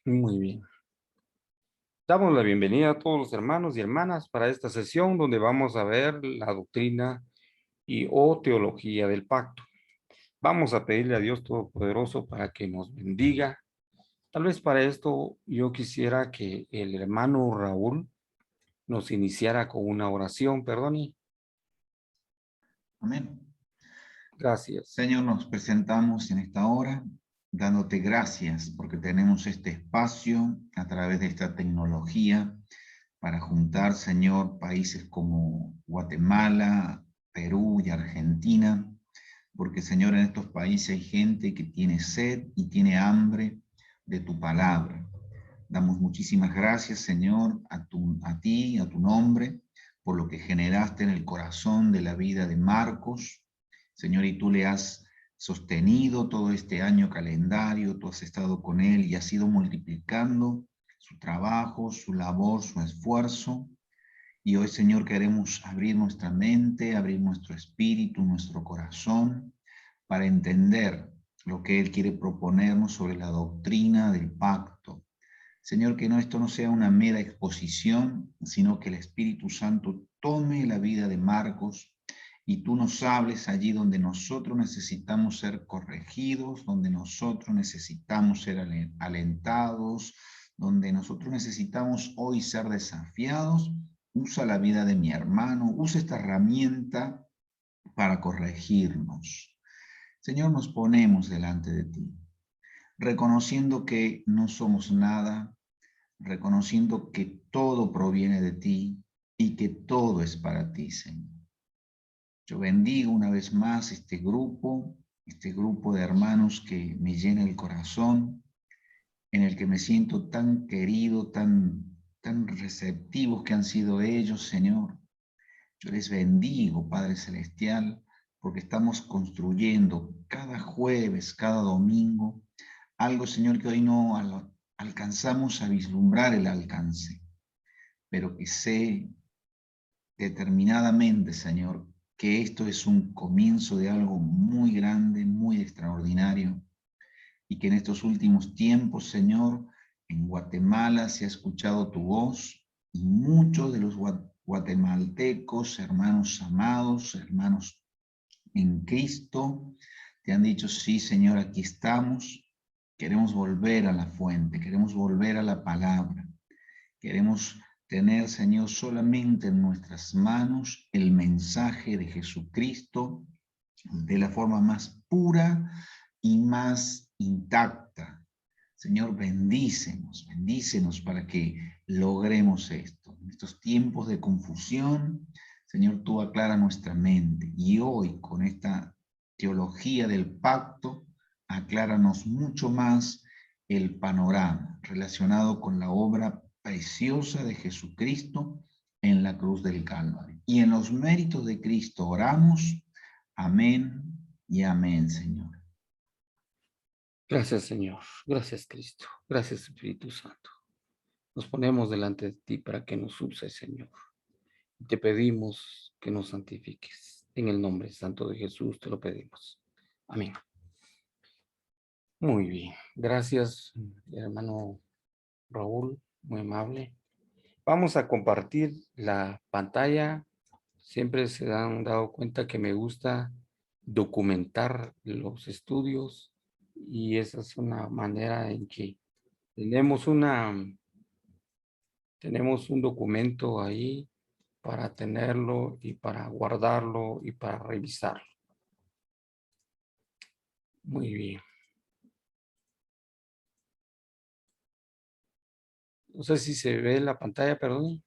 Muy bien. Damos la bienvenida a todos los hermanos y hermanas para esta sesión donde vamos a ver la doctrina y o teología del pacto. Vamos a pedirle a Dios Todopoderoso para que nos bendiga. Tal vez para esto yo quisiera que el hermano Raúl nos iniciara con una oración, perdón. Amén. Gracias. Señor, nos presentamos en esta hora dándote gracias porque tenemos este espacio a través de esta tecnología para juntar, Señor, países como Guatemala, Perú y Argentina, porque, Señor, en estos países hay gente que tiene sed y tiene hambre de tu palabra. Damos muchísimas gracias, Señor, a ti, a tu nombre, por lo que generaste en el corazón de la vida de Marcos, Señor, y tú le has sostenido todo este año calendario, tú has estado con él y has ido multiplicando su trabajo, su labor, su esfuerzo. Y hoy, Señor, queremos abrir nuestra mente, abrir nuestro espíritu, nuestro corazón, para entender lo que Él quiere proponernos sobre la doctrina del pacto. Señor, que esto no sea una mera exposición, sino que el Espíritu Santo tome la vida de Marcos y tú nos hables allí donde nosotros necesitamos ser corregidos, donde nosotros necesitamos ser alentados, donde nosotros necesitamos hoy ser desafiados. Usa la vida de mi hermano, usa esta herramienta para corregirnos. Señor, nos ponemos delante de ti, reconociendo que no somos nada, reconociendo que todo proviene de ti y que todo es para ti, Señor. Yo bendigo una vez más este grupo de hermanos que me llena el corazón, en el que me siento tan querido, tan receptivos que han sido ellos, Señor. Yo les bendigo, Padre Celestial, porque estamos construyendo cada jueves, cada domingo, algo, Señor, que hoy no alcanzamos a vislumbrar el alcance, pero que sé determinadamente, Señor, que esto es un comienzo de algo muy grande, muy extraordinario, y que en estos últimos tiempos, Señor, en Guatemala se ha escuchado tu voz, y muchos de los guatemaltecos, hermanos amados, hermanos en Cristo, te han dicho, sí, Señor, aquí estamos, queremos volver a la fuente, queremos volver a la palabra, queremos tener, Señor, solamente en nuestras manos el mensaje de Jesucristo de la forma más pura y más intacta. Señor, bendícenos para que logremos esto. En estos tiempos de confusión, Señor, tú aclara nuestra mente. Y hoy, con esta teología del pacto, acláranos mucho más el panorama relacionado con la obra preciosa de Jesucristo en la cruz del Calvario. Y en los méritos de Cristo oramos. Amén y amén, Señor. Gracias, Señor. Gracias, Cristo. Gracias, Espíritu Santo. Nos ponemos delante de ti para que nos uses, Señor. Te pedimos que nos santifiques. En el nombre santo de Jesús te lo pedimos. Amén. Muy bien. Gracias, hermano Raúl. Muy amable. Vamos a compartir la pantalla. Siempre se han dado cuenta que me gusta documentar los estudios y esa es una manera en que tenemos un documento ahí para tenerlo y para guardarlo y para revisarlo. Muy bien. No sé si se ve la pantalla, perdón.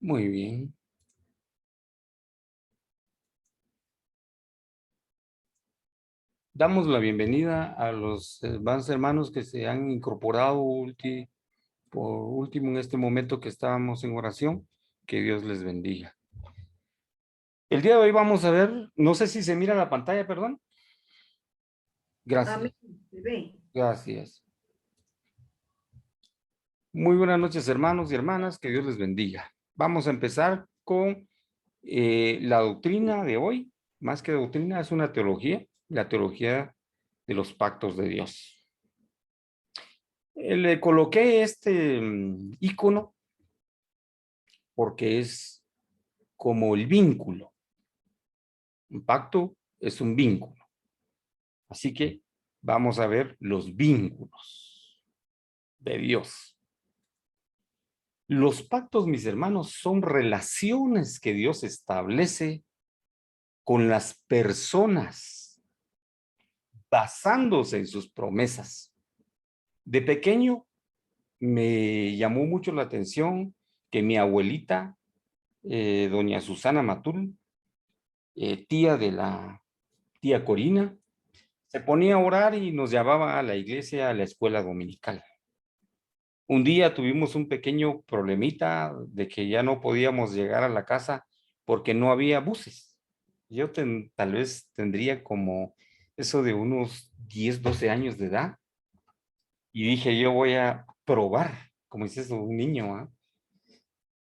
Muy bien. Damos la bienvenida a los más hermanos que se han incorporado por último en este momento que estábamos en oración. Que Dios les bendiga. El día de hoy vamos a ver, no sé si se mira la pantalla, perdón. Gracias. Gracias. Muy buenas noches, hermanos y hermanas, que Dios les bendiga. Vamos a empezar con la doctrina de hoy, más que doctrina, es una teología, la teología de los pactos de Dios. Le coloqué este icono porque es como el vínculo. Un pacto es un vínculo. Así que vamos a ver los vínculos de Dios. Los pactos, mis hermanos, son relaciones que Dios establece con las personas basándose en sus promesas. De pequeño me llamó mucho la atención que mi abuelita, doña Susana Matul, tía de la tía Corina, se ponía a orar y nos llevaba a la iglesia, a la escuela dominical. Un día tuvimos un pequeño problemita de que ya no podíamos llegar a la casa porque no había buses. Yo tal vez tendría como eso de unos 10, 12 años de edad. Y dije, yo voy a probar, como dice eso, un niño, ¿ah?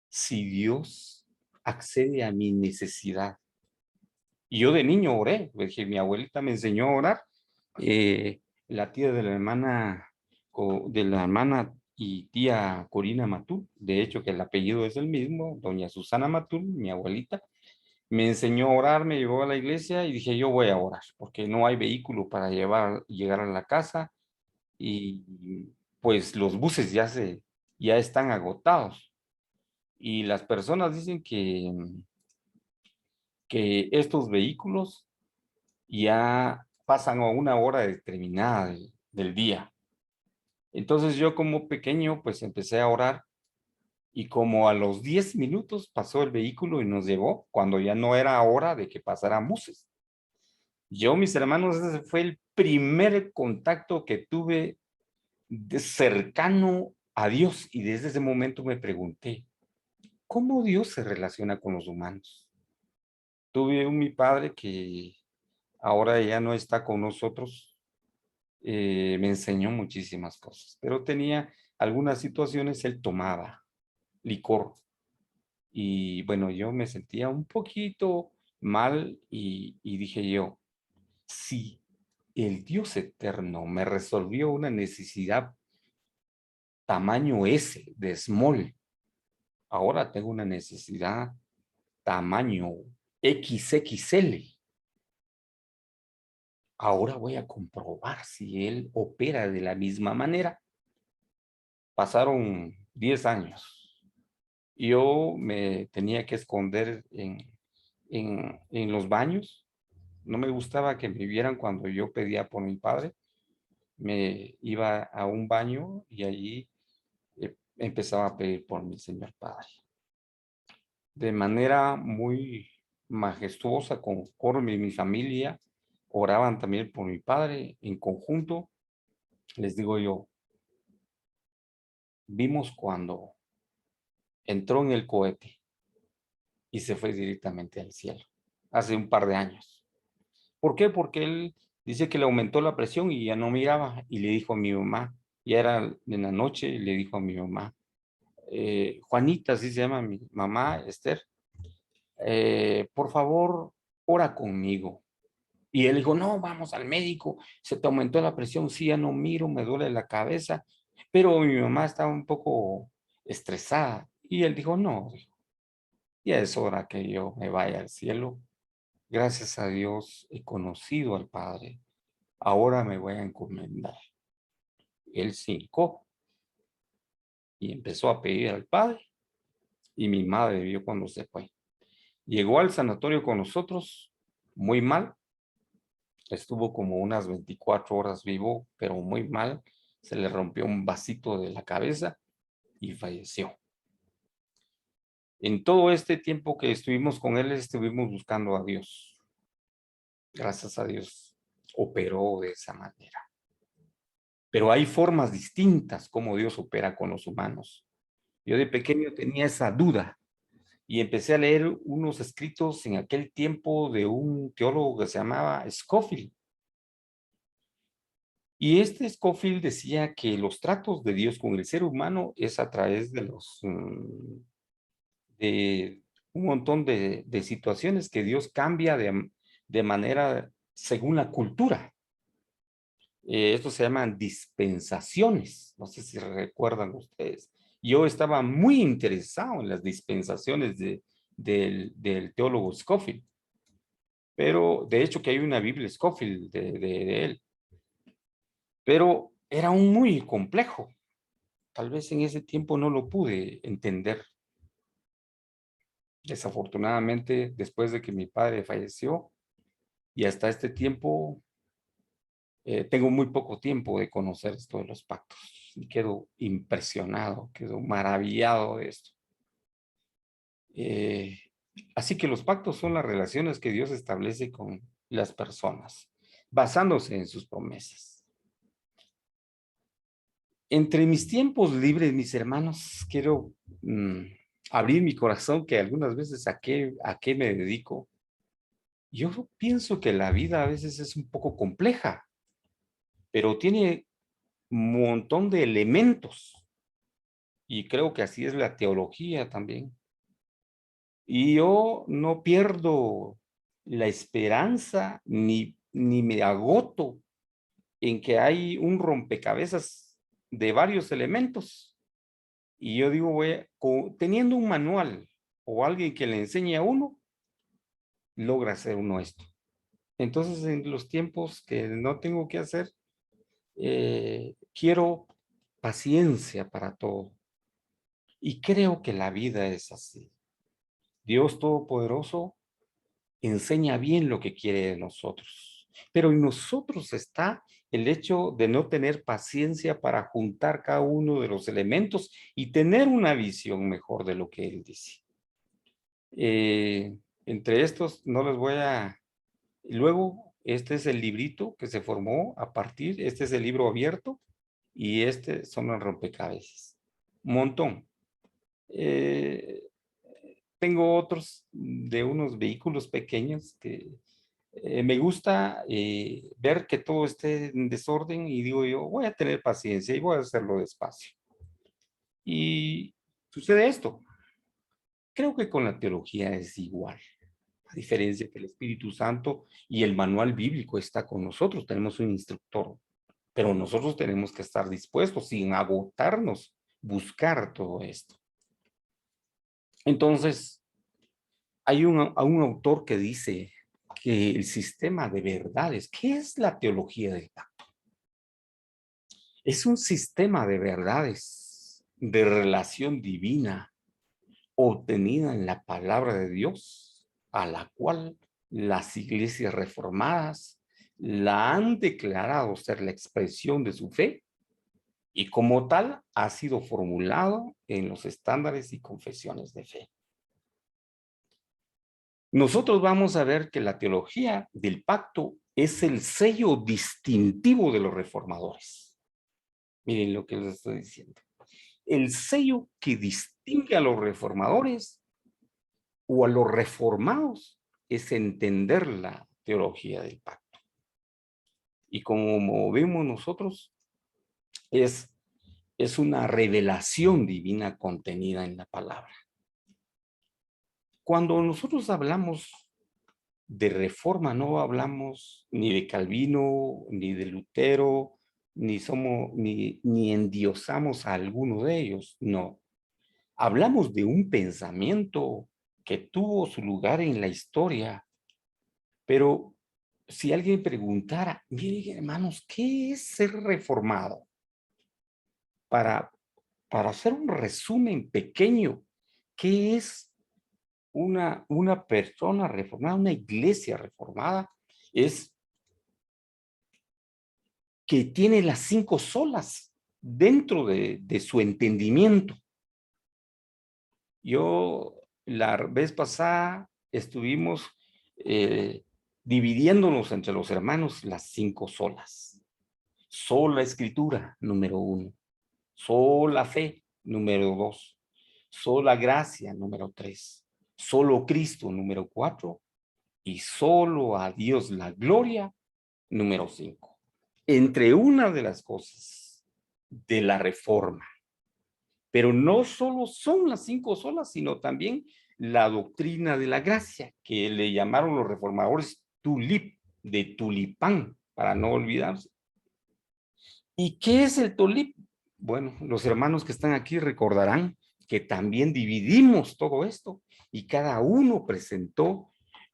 Si Dios accede a mi necesidad. Y yo de niño oré, porque mi abuelita me enseñó a orar. La tía de la hermana y tía Corina Matul, de hecho que el apellido es el mismo, doña Susana Matul, mi abuelita, me enseñó a orar, me llevó a la iglesia y dije, yo voy a orar, porque no hay vehículo para llegar a la casa y pues los buses ya están agotados. Y las personas dicen que estos vehículos ya pasan a una hora determinada del día. Entonces yo como pequeño pues empecé a orar y como a los 10 minutos pasó el vehículo y nos llevó cuando ya no era hora de que pasaran buses. Yo, mis hermanos, ese fue el primer contacto que tuve cercano a Dios y desde ese momento me pregunté, ¿cómo Dios se relaciona con los humanos? Tuve mi padre que ahora ya no está con nosotros, me enseñó muchísimas cosas, pero tenía algunas situaciones, él tomaba licor y bueno, yo me sentía un poquito mal y dije yo, si el Dios eterno me resolvió una necesidad tamaño S de small, ahora tengo una necesidad tamaño XXL. Ahora voy a comprobar si él opera de la misma manera. Pasaron 10 años. Yo me tenía que esconder en los baños. No me gustaba que me vieran cuando yo pedía por mi padre. Me iba a un baño y allí empezaba a pedir por mi Señor Padre. De manera muy majestuosa, conforme mi familia oraban también por mi padre en conjunto. Les digo yo, vimos cuando entró en el cohete y se fue directamente al cielo, hace un par de años. ¿Por qué? Porque él dice que le aumentó la presión y ya no miraba y le dijo a mi mamá, ya era en la noche, y le dijo a mi mamá, Juanita, así se llama mi mamá, Esther, por favor, ora conmigo. Y él dijo, no, vamos al médico, se te aumentó la presión, sí, ya no miro, me duele la cabeza, pero mi mamá estaba un poco estresada y él dijo, no, ya es hora que yo me vaya al cielo. Gracias a Dios he conocido al Padre, ahora me voy a encomendar. Él se hincó y empezó a pedir al Padre y mi madre vio cuando se fue. Llegó al sanatorio con nosotros, muy mal, estuvo como unas 24 horas vivo, pero muy mal. Se le rompió un vasito de la cabeza y falleció. En todo este tiempo que estuvimos con él, estuvimos buscando a Dios. Gracias a Dios, operó de esa manera. Pero hay formas distintas como Dios opera con los humanos. Yo de pequeño tenía esa duda y empecé a leer unos escritos en aquel tiempo de un teólogo que se llamaba Scofield. Y este Scofield decía que los tratos de Dios con el ser humano es a través de un montón de situaciones que Dios cambia de manera según la cultura. Esto se llaman dispensaciones. No sé si recuerdan ustedes. Yo estaba muy interesado en las dispensaciones del teólogo Scofield, pero de hecho que hay una Biblia Scofield de él, pero era un muy complejo. Tal vez en ese tiempo no lo pude entender. Desafortunadamente, después de que mi padre falleció y hasta este tiempo, tengo muy poco tiempo de conocer esto de los pactos y quedo impresionado, quedo maravillado de esto. Eh, Así que los pactos son las relaciones que Dios establece con las personas, basándose en sus promesas. Entre mis tiempos libres, mis hermanos, quiero abrir mi corazón, que algunas veces a qué me dedico. Yo pienso que la vida a veces es un poco compleja, pero tiene un montón de elementos. Y creo que así es la teología también. Y yo no pierdo la esperanza ni me agoto en que hay un rompecabezas de varios elementos. Y yo digo, teniendo un manual o alguien que le enseñe a uno, logra hacer uno esto. Entonces, en los tiempos que no tengo que hacer, quiero paciencia para todo. Y creo que la vida es así. Dios Todopoderoso enseña bien lo que quiere de nosotros, pero en nosotros está el hecho de no tener paciencia para juntar cada uno de los elementos y tener una visión mejor de lo que Él dice. Eh, Entre estos, no les voy a... Luego, este es el librito que se formó a partir, este es el libro abierto y este son los rompecabezas. Un montón. Eh, Tengo otros de unos vehículos pequeños que me gusta ver que todo esté en desorden y digo yo, voy a tener paciencia y voy a hacerlo despacio. Y sucede esto. Creo que con la teología es igual, a diferencia que el Espíritu Santo y el manual bíblico está con nosotros, tenemos un instructor, pero nosotros tenemos que estar dispuestos sin agotarnos, buscar todo esto. Entonces, hay un autor que dice que el sistema de verdades, ¿qué es la teología del pacto? Es un sistema de verdades, de relación divina, obtenida en la palabra de Dios, a la cual las iglesias reformadas la han declarado ser la expresión de su fe y como tal ha sido formulado en los estándares y confesiones de fe. Nosotros vamos a ver que la teología del pacto es el sello distintivo de los reformadores. Miren lo que les estoy diciendo. El sello que distingue a los reformadores o a los reformados es entender la teología del pacto. Y como vemos nosotros, es una revelación divina contenida en la palabra. Cuando nosotros hablamos de reforma, no hablamos ni de Calvino, ni de Lutero, ni endiosamos a alguno de ellos, no. Hablamos de un pensamiento que tuvo su lugar en la historia, pero si alguien preguntara, miren hermanos, ¿qué es ser reformado? Para, para hacer un resumen pequeño, ¿qué es una persona reformada, una iglesia reformada? Es que tiene las 5 solas dentro de su entendimiento. Yo la vez pasada estuvimos dividiéndonos entre los hermanos las 5 solas. Sola escritura, número 1. Sola fe, número 2. Sola gracia, número 3. Solo Cristo, número 4. Y solo a Dios la gloria, número 5. Entre una de las cosas de la reforma. Pero no solo son las 5 solas, sino también la doctrina de la gracia, que le llamaron los reformadores tulip, de tulipán, para no olvidarse. ¿Y qué es el tulip? Bueno, los hermanos que están aquí recordarán que también dividimos todo esto y cada uno presentó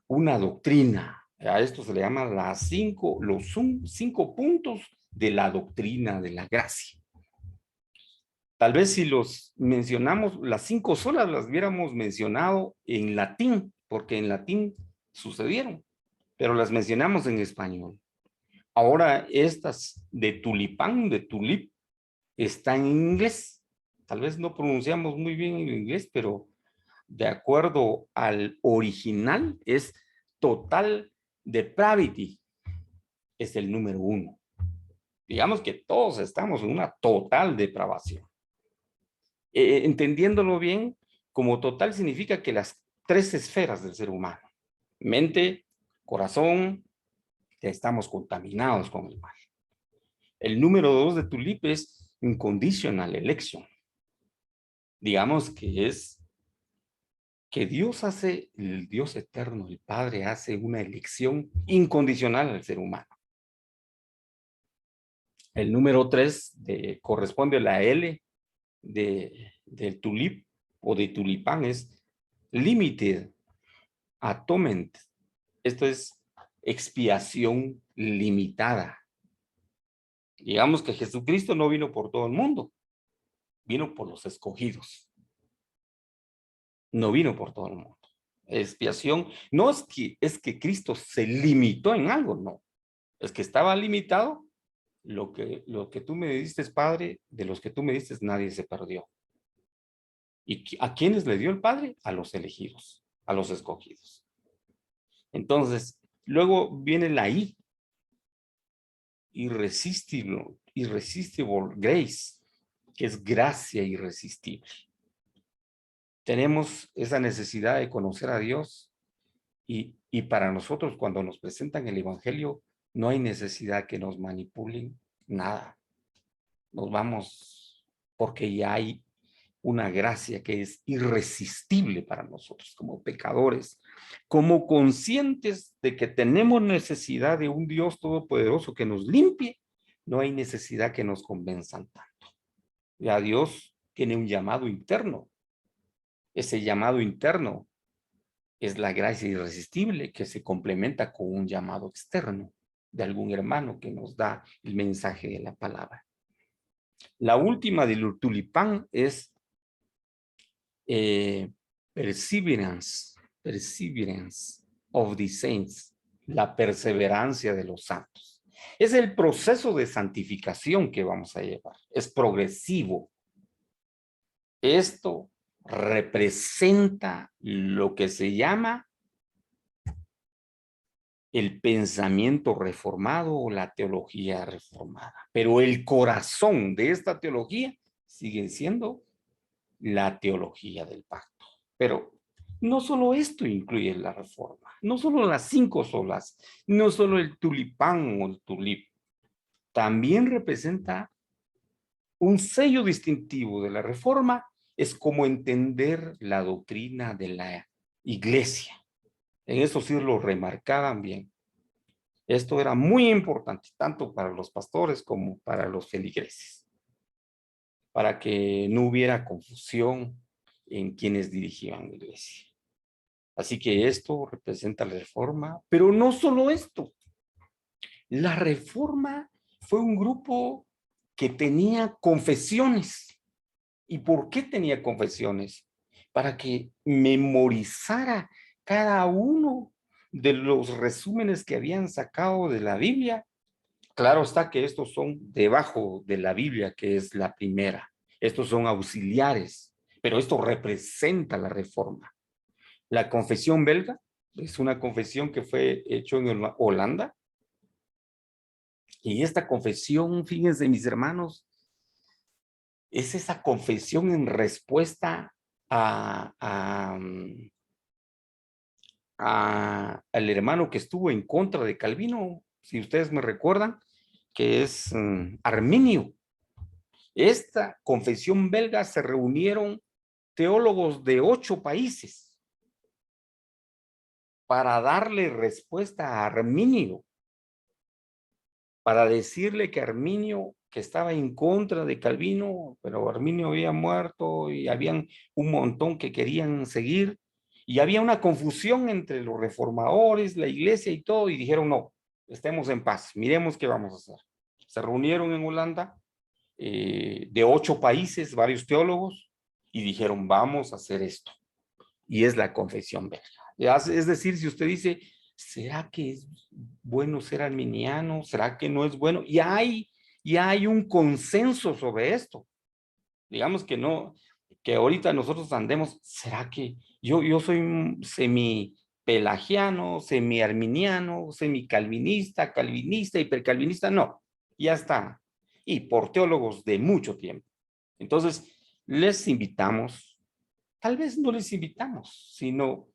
una doctrina. A esto se le llama los 5 puntos de la doctrina de la gracia. Tal vez si los mencionamos, las 5 solas las hubiéramos mencionado en latín, porque en latín sucedieron, pero las mencionamos en español. Ahora estas de tulipán, de tulip, están en inglés. Tal vez no pronunciamos muy bien el inglés, pero de acuerdo al original es total depravity, es el número 1. Digamos que todos estamos en una total depravación. Entendiéndolo bien, como total significa que las 3 esferas del ser humano, mente, corazón, que estamos contaminados con el mal. El número 2 de tulip es inconditional election. Digamos que es que Dios hace, el Dios eterno, el Padre, hace una elección incondicional al ser humano. El número 3 corresponde a la L del tulip o de tulipán, es limited atonement. Esto es expiación limitada. Digamos que Jesucristo no vino por todo el mundo, vino por los escogidos. No vino por todo el mundo. Expiación no es que Cristo se limitó en algo, no. Es que estaba limitado. Lo que tú me diste, Padre, de los que tú me diste, nadie se perdió. ¿Y a quiénes le dio el Padre? A los elegidos, a los escogidos. Entonces, luego viene la I, irresistible grace, que es gracia irresistible. Tenemos esa necesidad de conocer a Dios y para nosotros cuando nos presentan el Evangelio no hay necesidad que nos manipulen nada. Nos vamos porque ya hay una gracia que es irresistible para nosotros como pecadores, como conscientes de que tenemos necesidad de un Dios todopoderoso que nos limpie. No hay necesidad que nos convenzan tanto. Ya Dios tiene un llamado interno. Ese llamado interno es la gracia irresistible que se complementa con un llamado externo de algún hermano que nos da el mensaje de la palabra. La última del tulipán es perseverance of the saints, la perseverancia de los santos. Es el proceso de santificación que vamos a llevar. Es progresivo. Esto representa lo que se llama el pensamiento reformado o la teología reformada. Pero el corazón de esta teología sigue siendo la teología del pacto. Pero no solo esto incluye la reforma, no solo las 5 solas, no solo el tulipán o el tulip, también representa un sello distintivo de la reforma, es como entender la doctrina de la iglesia. En eso sí lo remarcaban bien. Esto era muy importante, tanto para los pastores como para los feligreses, para que no hubiera confusión en quienes dirigían la iglesia. Así que esto representa la reforma, pero no solo esto. La reforma fue un grupo que tenía confesiones. ¿Y por qué tenía confesiones? Para que memorizara cada uno de los resúmenes que habían sacado de la Biblia. Claro está que estos son debajo de la Biblia, que es la primera. Estos son auxiliares, pero esto representa la reforma. La confesión belga es una confesión que fue hecha en Holanda. Y esta confesión, fíjense mis hermanos, es esa confesión en respuesta al hermano que estuvo en contra de Calvino, si ustedes me recuerdan, que es Arminio. Esta confesión belga se reunieron teólogos de 8 países para darle respuesta a Arminio, para decirle que Arminio, que estaba en contra de Calvino, pero Arminio había muerto y habían un montón que querían seguir, y había una confusión entre los reformadores, la iglesia y todo, y dijeron, no, estemos en paz, miremos qué vamos a hacer. Se reunieron en Holanda, de 8 países, varios teólogos, y dijeron, vamos a hacer esto. Y es la confesión belga. Es decir, si usted dice, ¿será que es bueno ser arminiano? ¿Será que no es bueno? Y hay un consenso sobre esto. Digamos que no, que ahorita nosotros andemos, ¿será que yo soy semi-pelagiano, semi-arminiano, semi-calvinista, calvinista, hipercalvinista? No, ya está. Y por teólogos de mucho tiempo. Entonces, les invitamos, tal vez no les invitamos, sino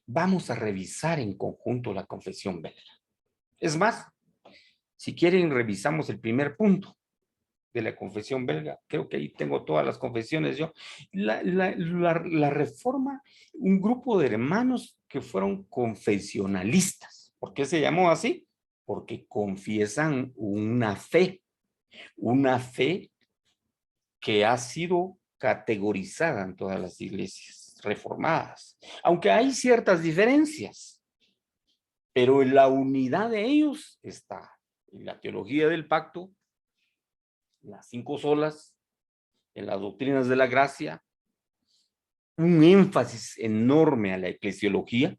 vamos a revisar en conjunto la confesión belga. Es más, si quieren, revisamos el primer punto de la confesión belga. Creo que ahí tengo todas las confesiones yo. La reforma, un grupo de hermanos que fueron confesionalistas. ¿Por qué se llamó así? Porque confiesan una fe que ha sido categorizada en todas las iglesias reformadas, aunque hay ciertas diferencias, pero en la unidad de ellos está en la teología del pacto, en las 5 solas, en las doctrinas de la gracia, un énfasis enorme a la eclesiología,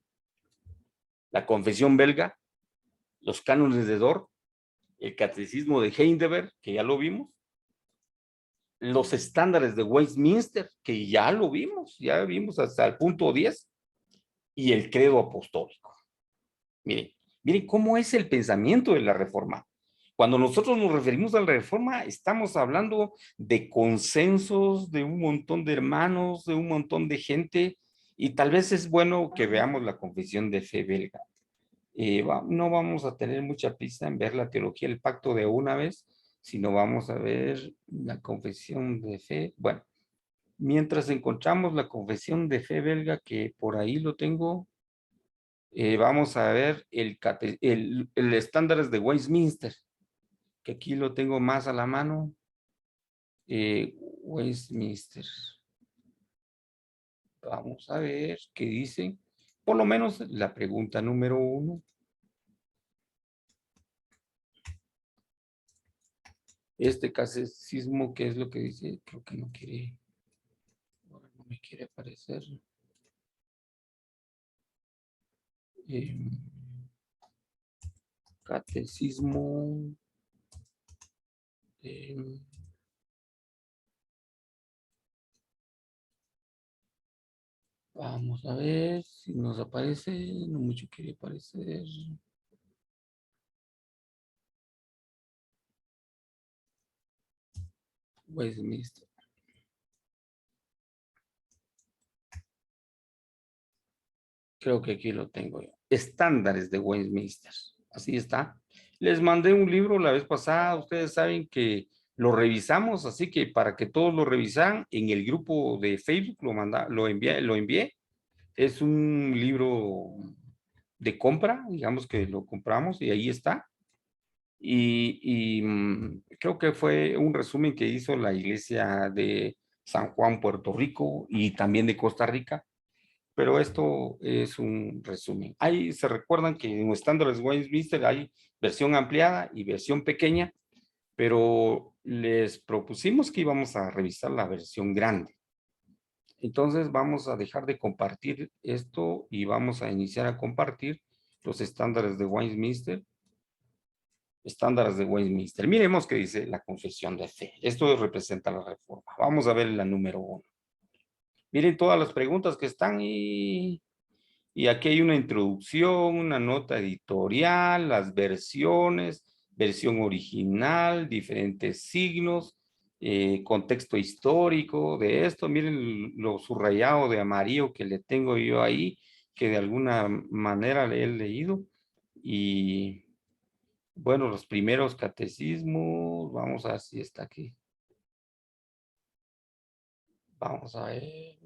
la confesión belga, los cánones de Dort, el catecismo de Heidelberg, que ya lo vimos, los estándares de Westminster, que ya vimos hasta el punto 10, y el credo apostólico. Miren, miren cómo es el pensamiento de la reforma. Cuando nosotros nos referimos a la reforma, estamos hablando de consensos, de un montón de hermanos, de un montón de gente, y tal vez es bueno que veamos la confesión de fe belga. No vamos a tener mucha prisa en ver la teología del pacto de una vez, sino vamos a ver la confesión de fe. Bueno, mientras encontramos la confesión de fe belga, que por ahí lo tengo, vamos a ver el estándares de Westminster, que aquí lo tengo más a la mano. Westminster. Vamos a ver qué dice. Por lo menos la pregunta número 1. Este catecismo, ¿qué es lo que dice? Creo que no quiere, no me quiere aparecer. Catecismo. Vamos a ver si nos aparece. No mucho quiere aparecer. Westminster. Creo que aquí lo tengo yo. Estándares de Westminster. Así está. Les mandé un libro la vez pasada. Ustedes saben que lo revisamos, así que para que todos lo revisan, en el grupo de Facebook lo envié. Es un libro de compra, digamos que lo compramos y ahí está. Creo que fue un resumen que hizo la iglesia de San Juan, Puerto Rico, y también de Costa Rica, pero esto es un resumen. Ahí se recuerdan que en estándares Westminster hay versión ampliada y versión pequeña, pero les propusimos que íbamos a revisar la versión grande. Entonces vamos a dejar de compartir esto y vamos a iniciar a compartir los estándares de Westminster. Estándares de Westminster. Miremos qué dice la confesión de fe. Esto representa la reforma. Vamos a ver la número 1. Miren todas las preguntas que están y aquí hay una introducción, una nota editorial, las versiones, versión original, diferentes signos, contexto histórico de esto. Miren lo subrayado de amarillo que le tengo yo ahí, que de alguna manera le he leído. Y bueno, los primeros catecismos, vamos a ver si está aquí. Vamos a ver.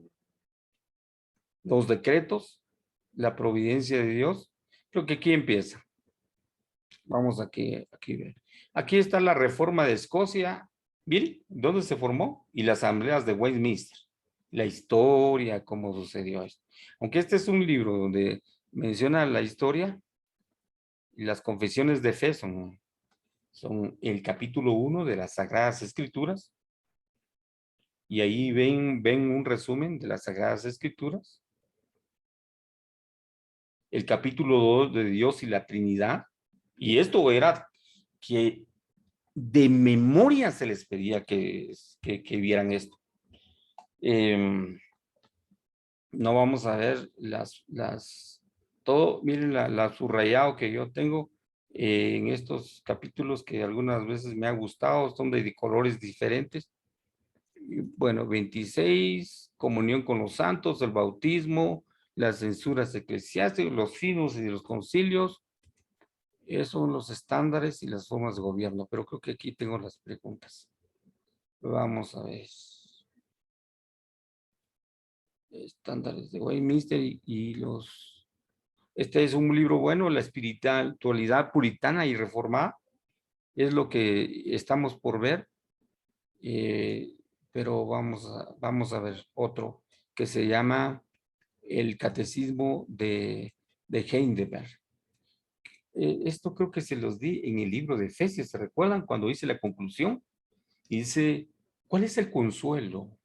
Los decretos. la providencia de Dios, creo que aquí empieza. Vamos aquí ver. Aquí está la reforma de Escocia. Miren, ¿dónde se formó? Y las asambleas de Westminster. La historia, cómo sucedió esto. Aunque este es un libro donde menciona la historia y las confesiones de fe son el capítulo 1 de las Sagradas Escrituras. Y ahí ven un resumen de las Sagradas Escrituras. El capítulo 2 de Dios y la Trinidad. Y esto era que de memoria se les pedía que vieran esto. No vamos a ver todo, miren la subrayado que yo tengo en estos capítulos que algunas veces me ha gustado, son de colores diferentes. Bueno, 26, comunión con los santos, el bautismo, las censuras eclesiásticas, los finos y los concilios. Esos son los estándares y las formas de gobierno, pero creo que aquí tengo las preguntas. Vamos a ver. Estándares de Westminster y los... Este es un libro bueno, la espiritualidad puritana y reformada. Es lo que estamos por ver. Pero vamos a ver otro que se llama el Catecismo de Heidelberg. Esto creo que se los di en el libro de Efesios. ¿Se recuerdan cuando hice la conclusión? Y dice, ¿cuál es el consuelo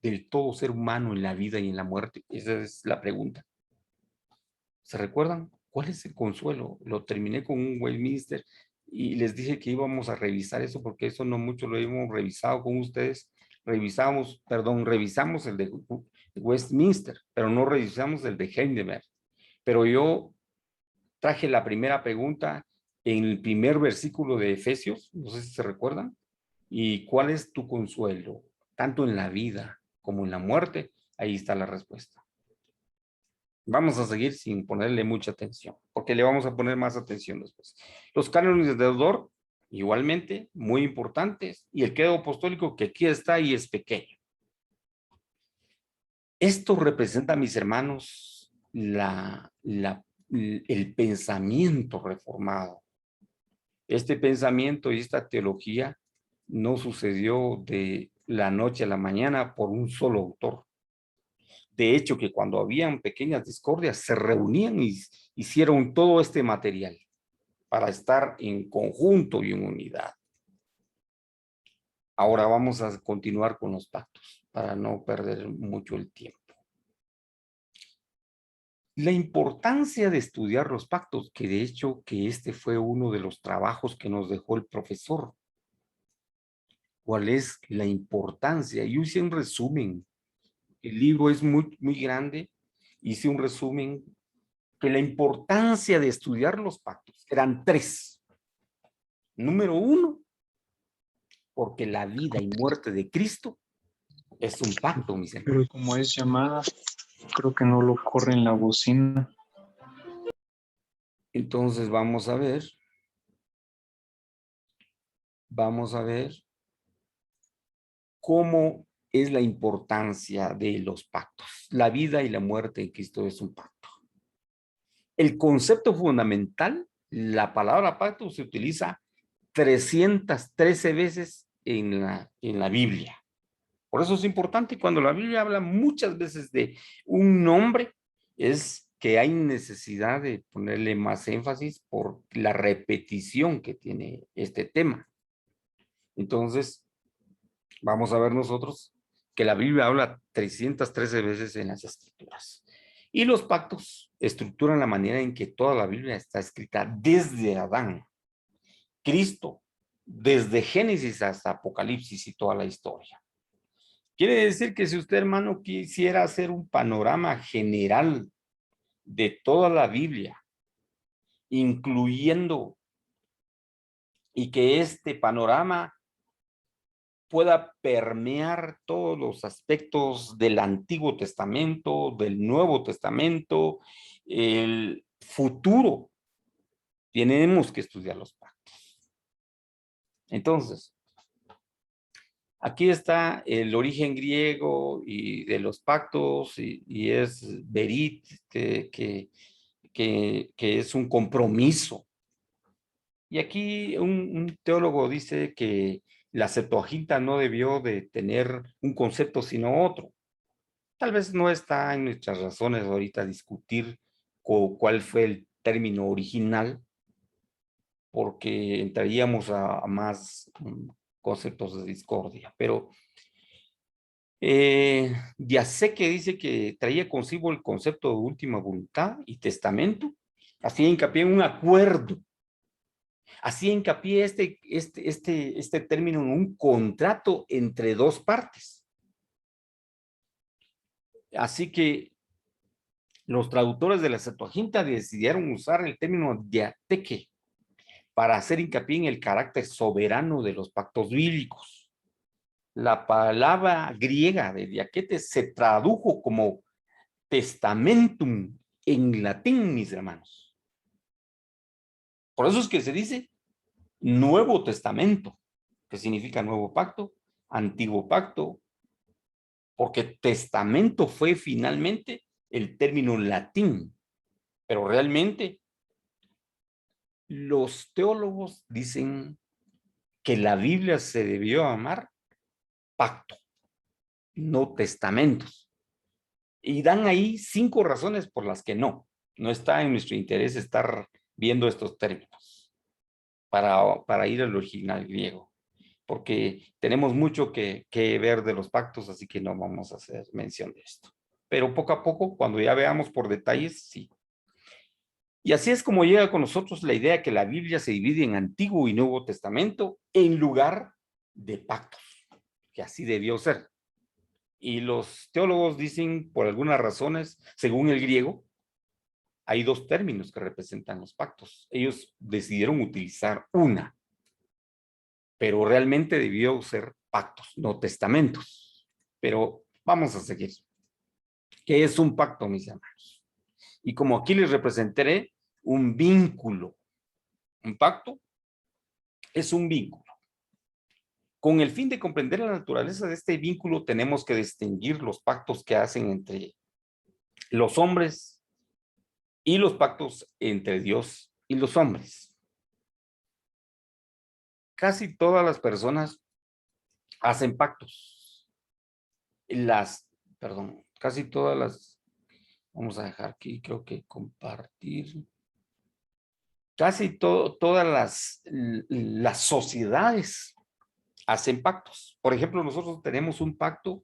del todo ser humano en la vida y en la muerte? Esa es la pregunta. ¿Se recuerdan? ¿Cuál es el consuelo? Lo terminé con un Westminster y les dije que íbamos a revisar eso porque eso no mucho lo hemos revisado con ustedes. Revisamos el de Westminster, pero no revisamos el de Heidelberg. Pero yo traje la primera pregunta en el primer versículo de Efesios, no sé si se recuerdan. ¿Y cuál es tu consuelo? Tanto en la vida como en la muerte. Ahí está la respuesta. Vamos a seguir sin ponerle mucha atención, porque le vamos a poner más atención después. Los cánones de deudor, igualmente, muy importantes, y el credo apostólico que aquí está y es pequeño. Esto representa, mis hermanos, el pensamiento reformado. Este pensamiento y esta teología no sucedió de la noche a la mañana por un solo autor. De hecho, que cuando habían pequeñas discordias, se reunían y hicieron todo este material para estar en conjunto y en unidad. Ahora vamos a continuar con los pactos para no perder mucho el tiempo. La importancia de estudiar los pactos, que de hecho que este fue uno de los trabajos que nos dejó el profesor. ¿Cuál es la importancia? Yo hice un resumen. El libro es muy grande. Hice un resumen que la importancia de estudiar los pactos eran 3. Número 1, porque la vida y muerte de Cristo es un pacto, mis hermanos. Pero como es llamada, creo que no lo corre en la bocina. Entonces vamos a ver cómo es la importancia de los pactos. La vida y la muerte de Cristo es un pacto. El concepto fundamental, la palabra pacto se utiliza 313 veces en la Biblia. Por eso es importante, cuando la Biblia habla muchas veces de un nombre, es que hay necesidad de ponerle más énfasis por la repetición que tiene este tema. Entonces, vamos a ver nosotros que la Biblia habla 313 veces en las Escrituras. Y los pactos estructuran la manera en que toda la Biblia está escrita desde Adán, Cristo, desde Génesis hasta Apocalipsis y toda la historia. Quiere decir que si usted, hermano, quisiera hacer un panorama general de toda la Biblia, incluyendo y que este panorama pueda permear todos los aspectos del Antiguo Testamento, del Nuevo Testamento, el futuro, tenemos que estudiar los pactos. Entonces, Aquí está el origen griego y de los pactos y es berit, que es un compromiso. Y aquí un teólogo dice que la Septuaginta no debió de tener un concepto sino otro. Tal vez no está en nuestras razones ahorita discutir cuál fue el término original, porque entraríamos a más conceptos de discordia, pero ya sé que dice que traía consigo el concepto de última voluntad y testamento, hacía hincapié en un acuerdo, hacía hincapié este término en un contrato entre dos partes. Así que los traductores de la Septuaginta decidieron usar el término diateque para hacer hincapié en el carácter soberano de los pactos bíblicos. La palabra griega de diaquete se tradujo como testamentum en latín, mis hermanos. Por eso es que se dice Nuevo Testamento, que significa nuevo pacto, antiguo pacto, porque testamento fue finalmente el término latín, pero realmente los teólogos dicen que la Biblia se debió llamar pacto, no testamentos. Y dan ahí 5 razones por las que no está en nuestro interés estar viendo estos términos para ir al original griego, porque tenemos mucho que ver de los pactos, así que no vamos a hacer mención de esto. Pero poco a poco, cuando ya veamos por detalles, sí. Y así es como llega con nosotros la idea que la Biblia se divide en Antiguo y Nuevo Testamento en lugar de pactos, que así debió ser. Y los teólogos dicen, por algunas razones, según el griego, hay 2 términos que representan los pactos. Ellos decidieron utilizar una, pero realmente debió ser pactos, no testamentos. Pero vamos a seguir. ¿Qué es un pacto, mis hermanos? Y como aquí les representaré un vínculo. Un pacto es un vínculo. Con el fin de comprender la naturaleza de este vínculo, tenemos que distinguir los pactos que hacen entre los hombres y los pactos entre Dios y los hombres. Casi todas las personas hacen pactos. Casi todas las, vamos a dejar aquí, creo que compartir. Casi todas las sociedades hacen pactos. Por ejemplo, nosotros tenemos un pacto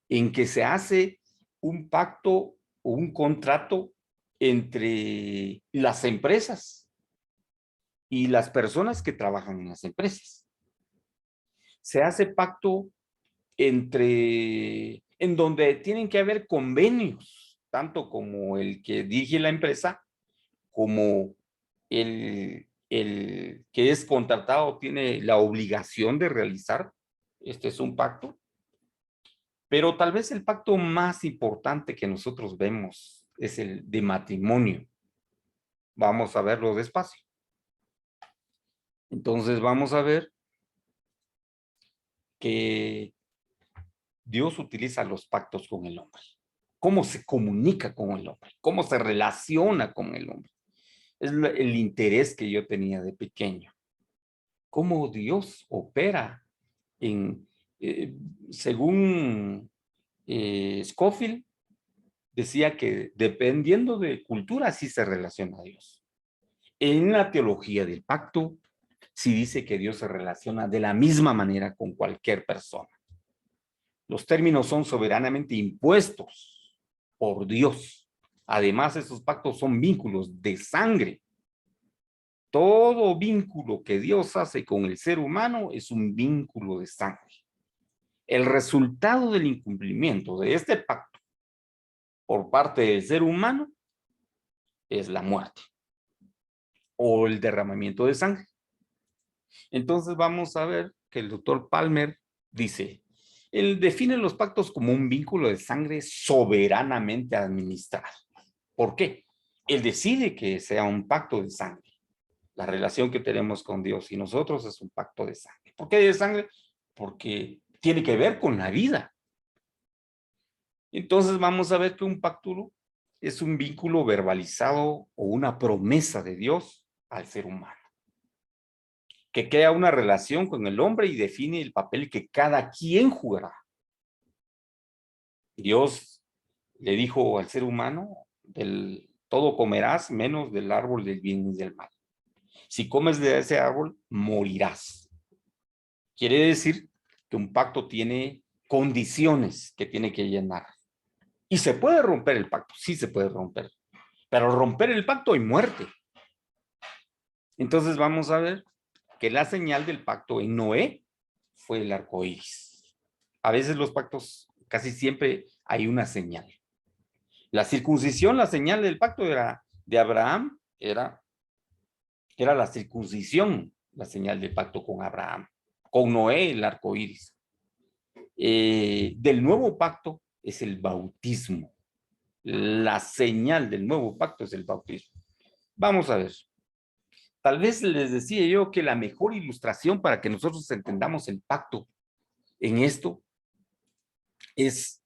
en que se hace un pacto o un contrato entre las empresas y las personas que trabajan en las empresas. Se hace pacto en donde tienen que haber convenios, tanto como el que dirige la empresa, como el que es contratado tiene la obligación de realizar. Este es un pacto. Pero tal vez el pacto más importante que nosotros vemos es el de matrimonio. Vamos a verlo despacio. Entonces vamos a ver que Dios utiliza los pactos con el hombre. ¿Cómo se comunica con el hombre? ¿Cómo se relaciona con el hombre? Es el interés que yo tenía de pequeño. Cómo Dios opera según Scofield, decía que dependiendo de cultura, así se relaciona a Dios. En la teología del pacto, sí dice que Dios se relaciona de la misma manera con cualquier persona. Los términos son soberanamente impuestos por Dios. Además, esos pactos son vínculos de sangre. Todo vínculo que Dios hace con el ser humano es un vínculo de sangre. El resultado del incumplimiento de este pacto por parte del ser humano es la muerte o el derramamiento de sangre. Entonces vamos a ver que el doctor Palmer dice, él define los pactos como un vínculo de sangre soberanamente administrado. ¿Por qué? Él decide que sea un pacto de sangre. La relación que tenemos con Dios y nosotros es un pacto de sangre. ¿Por qué de sangre? Porque tiene que ver con la vida. Entonces vamos a ver que un pacto es un vínculo verbalizado o una promesa de Dios al ser humano, que crea una relación con el hombre y define el papel que cada quien jugará. Dios le dijo al ser humano, del todo comerás menos del árbol del bien y del mal. Si comes de ese árbol, morirás. Quiere decir que un pacto tiene condiciones que tiene que llenar. Y se puede romper el pacto, sí se puede romper. Pero romper el pacto hay muerte. Entonces vamos a ver que la señal del pacto en Noé fue el arco iris. A veces los pactos, casi siempre hay una señal. La circuncisión, la señal del pacto de Abraham, era la circuncisión, la señal del pacto con Abraham. Con Noé, el arco iris. Del nuevo pacto es el bautismo. La señal del nuevo pacto es el bautismo. Vamos a ver. Tal vez les decía yo que la mejor ilustración para que nosotros entendamos el pacto en esto es,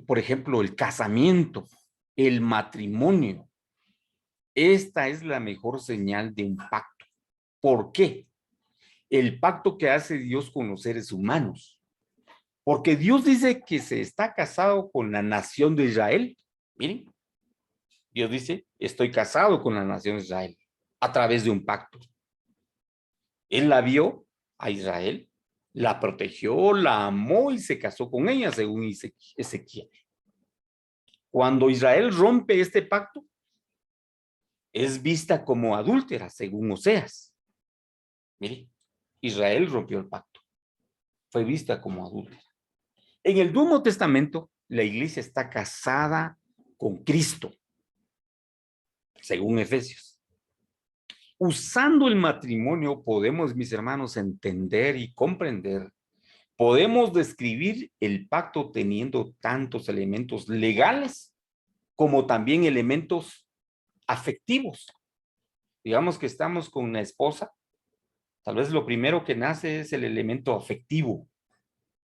por ejemplo, el casamiento, el matrimonio. Esta es la mejor señal de un pacto. ¿Por qué? El pacto que hace Dios con los seres humanos. Porque Dios dice que se está casado con la nación de Israel. Miren, Dios dice, estoy casado con la nación de Israel a través de un pacto. Él la vio a Israel, la protegió, la amó y se casó con ella, según Ezequiel. Cuando Israel rompe este pacto, es vista como adúltera, según Oseas. Mire, Israel rompió el pacto. Fue vista como adúltera. En el Nuevo Testamento, la iglesia está casada con Cristo, según Efesios. Usando el matrimonio podemos, mis hermanos, entender y comprender. Podemos describir el pacto teniendo tantos elementos legales como también elementos afectivos. Digamos que estamos con una esposa, tal vez lo primero que nace es el elemento afectivo.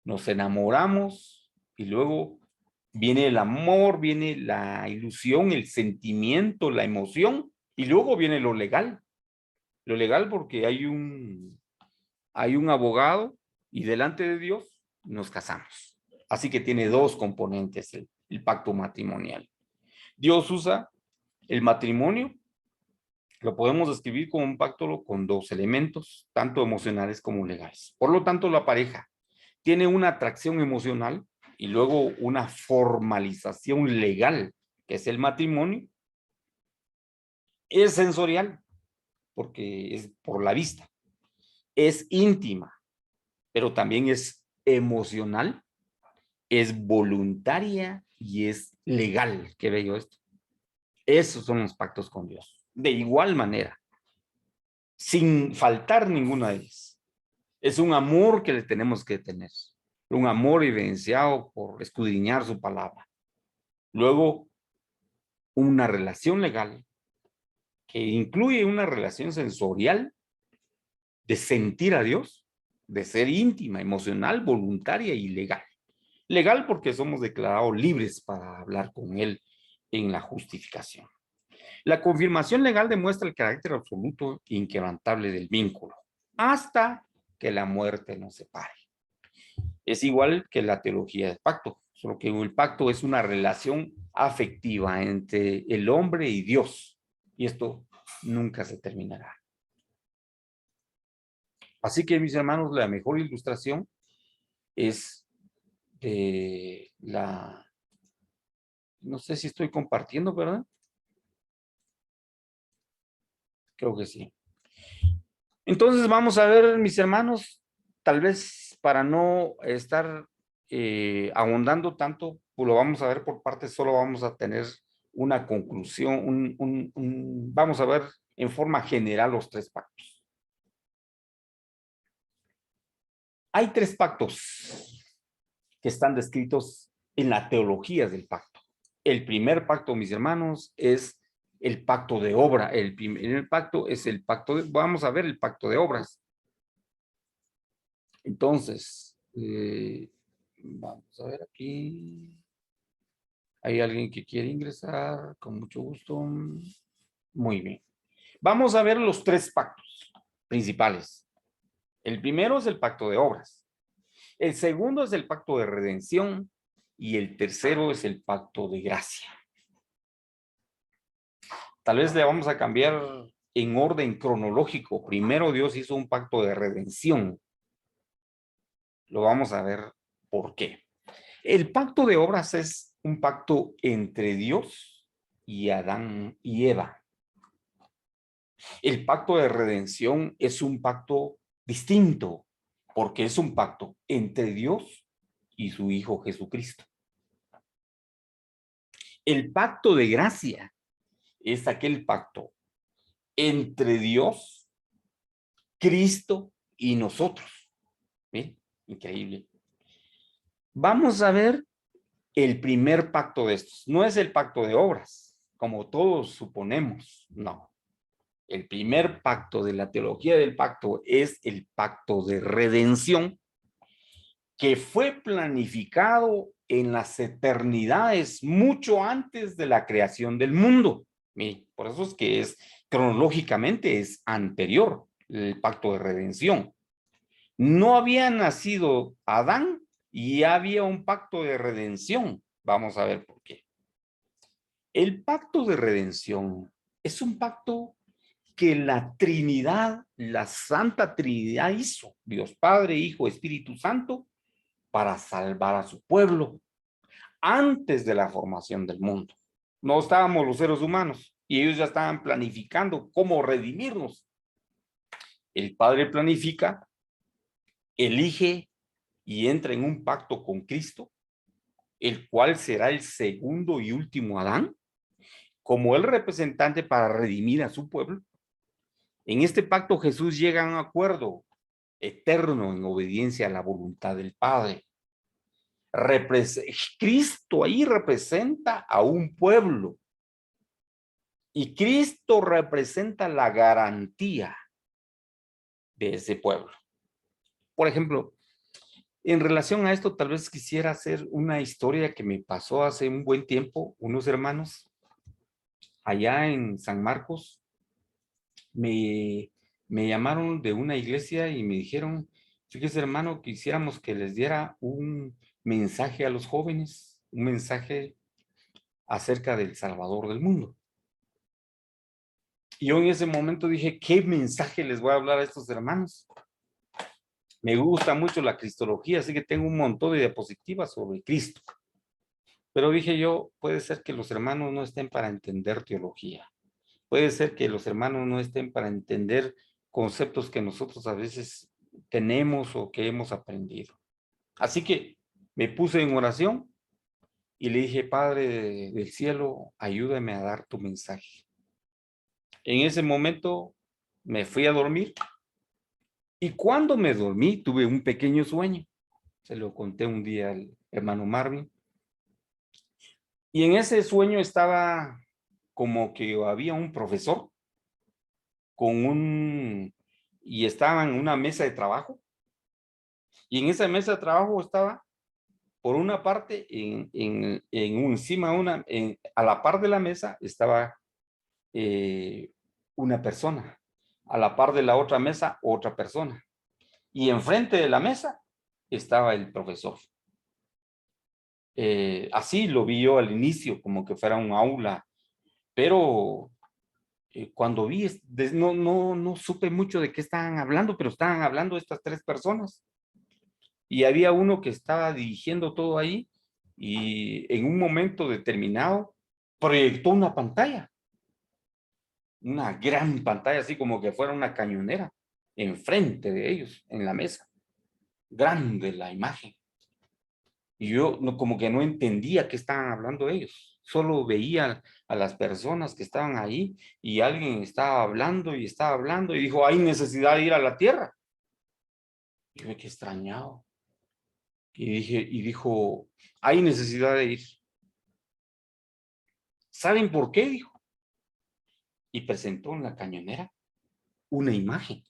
Nos enamoramos y luego viene el amor, viene la ilusión, el sentimiento, la emoción y luego viene lo legal. Lo legal porque hay un abogado y delante de Dios nos casamos. Así que tiene dos componentes el pacto matrimonial. Dios usa el matrimonio, lo podemos describir como un pacto con dos elementos, tanto emocionales como legales. Por lo tanto, la pareja tiene una atracción emocional y luego una formalización legal, que es el matrimonio. Es sensorial, porque es por la vista. Es íntima, pero también es emocional, es voluntaria y es legal. Qué bello esto. Esos son los pactos con Dios. De igual manera, sin faltar ninguna de ellas. Es un amor que le tenemos que tener. Un amor evidenciado por escudriñar su palabra. Luego, una relación legal que incluye una relación sensorial de sentir a Dios, de ser íntima, emocional, voluntaria y legal. Legal porque somos declarados libres para hablar con Él en la justificación. La confirmación legal demuestra el carácter absoluto e inquebrantable del vínculo, hasta que la muerte nos separe. Es igual que la teología del pacto, solo que el pacto es una relación afectiva entre el hombre y Dios, y esto nunca se terminará. Así que, mis hermanos, la mejor ilustración es no sé si estoy compartiendo, ¿verdad? Creo que sí. Entonces vamos a ver, mis hermanos, tal vez para no estar ahondando tanto, pues lo vamos a ver por partes, solo vamos a tener una conclusión, vamos a ver en forma general los tres pactos. Hay tres pactos que están descritos en la teología del pacto. El primer pacto, mis hermanos, es el pacto de obra. El primer pacto es el pacto vamos a ver el pacto de obras. Entonces, Vamos a ver aquí. ¿Hay alguien que quiere ingresar? Con mucho gusto. Muy bien. Vamos a ver los tres pactos principales. El primero es el pacto de obras. El segundo es el pacto de redención. Y el tercero es el pacto de gracia. Tal vez le vamos a cambiar en orden cronológico. Primero Dios hizo un pacto de redención. Lo vamos a ver por qué. El pacto de obras es un pacto entre Dios y Adán y Eva. El pacto de redención es un pacto distinto, porque es un pacto entre Dios y su Hijo Jesucristo. El pacto de gracia es aquel pacto entre Dios, Cristo y nosotros. ¿Bien? Increíble. Vamos a ver el primer pacto de estos. No es el pacto de obras, como todos suponemos, no. El primer pacto de la teología del pacto es el pacto de redención, que fue planificado en las eternidades mucho antes de la creación del mundo. Miren, por eso es que es cronológicamente es anterior el pacto de redención. No había nacido Adán y había un pacto de redención. Vamos a ver por qué. El pacto de redención es un pacto que la Trinidad, la Santa Trinidad hizo, Dios Padre, Hijo, Espíritu Santo, para salvar a su pueblo antes de la formación del mundo. No estábamos los seres humanos y ellos ya estaban planificando cómo redimirnos. El Padre planifica, elige y entra en un pacto con Cristo, el cual será el segundo y último Adán, como el representante para redimir a su pueblo. En este pacto Jesús llega a un acuerdo eterno en obediencia a la voluntad del Padre. Cristo ahí representa a un pueblo y Cristo representa la garantía de ese pueblo. Por ejemplo, en relación a esto, tal vez quisiera hacer una historia que me pasó hace un buen tiempo. Unos hermanos allá en San Marcos me llamaron de una iglesia y me dijeron, fíjese hermano, quisiéramos que les diera un mensaje a los jóvenes, un mensaje acerca del Salvador del mundo. Y yo en ese momento dije, ¿qué mensaje les voy a hablar a estos hermanos? Me gusta mucho la cristología, así que tengo un montón de diapositivas sobre Cristo. Pero dije yo, puede ser que los hermanos no estén para entender teología. Puede ser que los hermanos no estén para entender conceptos que nosotros a veces tenemos o que hemos aprendido. Así que me puse en oración y le dije, Padre del cielo, ayúdame a dar tu mensaje. En ese momento me fui a dormir y cuando me dormí tuve un pequeño sueño. Se lo conté un día al hermano Marvin. Y en ese sueño estaba como que había un profesor y estaba en una mesa de trabajo. Y en esa mesa de trabajo estaba, por una parte, encima, a la par de la mesa estaba una persona. A la par de la otra mesa, otra persona. Y enfrente de la mesa estaba el profesor. Así lo vi yo al inicio, como que fuera un aula, pero cuando vi, no supe mucho de qué estaban hablando, pero estaban hablando estas tres personas. Y había uno que estaba dirigiendo todo ahí y en un momento determinado proyectó una gran pantalla, así como que fuera una cañonera, enfrente de ellos, en la mesa. Grande la imagen. Y yo como que no entendía qué estaban hablando ellos. Solo veía a las personas que estaban ahí y alguien estaba hablando y dijo, hay necesidad de ir a la tierra. Y yo me quedé extrañado. Y dijo, hay necesidad de ir. ¿Saben por qué? Dijo. Y presentó en la cañonera una imagen.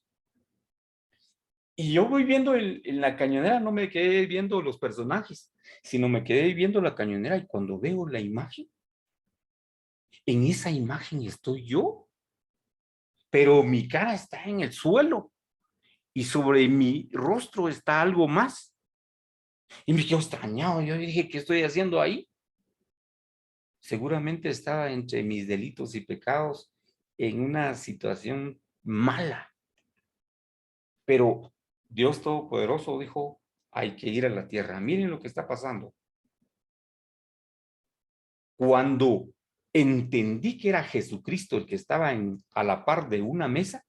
Y yo voy viendo en la cañonera, no me quedé viendo los personajes, sino me quedé viendo la cañonera y cuando veo la imagen, en esa imagen estoy yo, pero mi cara está en el suelo y sobre mi rostro está algo más. Y me quedo extrañado, yo dije, ¿qué estoy haciendo ahí? Seguramente estaba entre mis delitos y pecados en una situación mala, pero Dios Todopoderoso dijo, hay que ir a la tierra. Miren lo que está pasando. Cuando entendí que era Jesucristo el que estaba a la par de una mesa,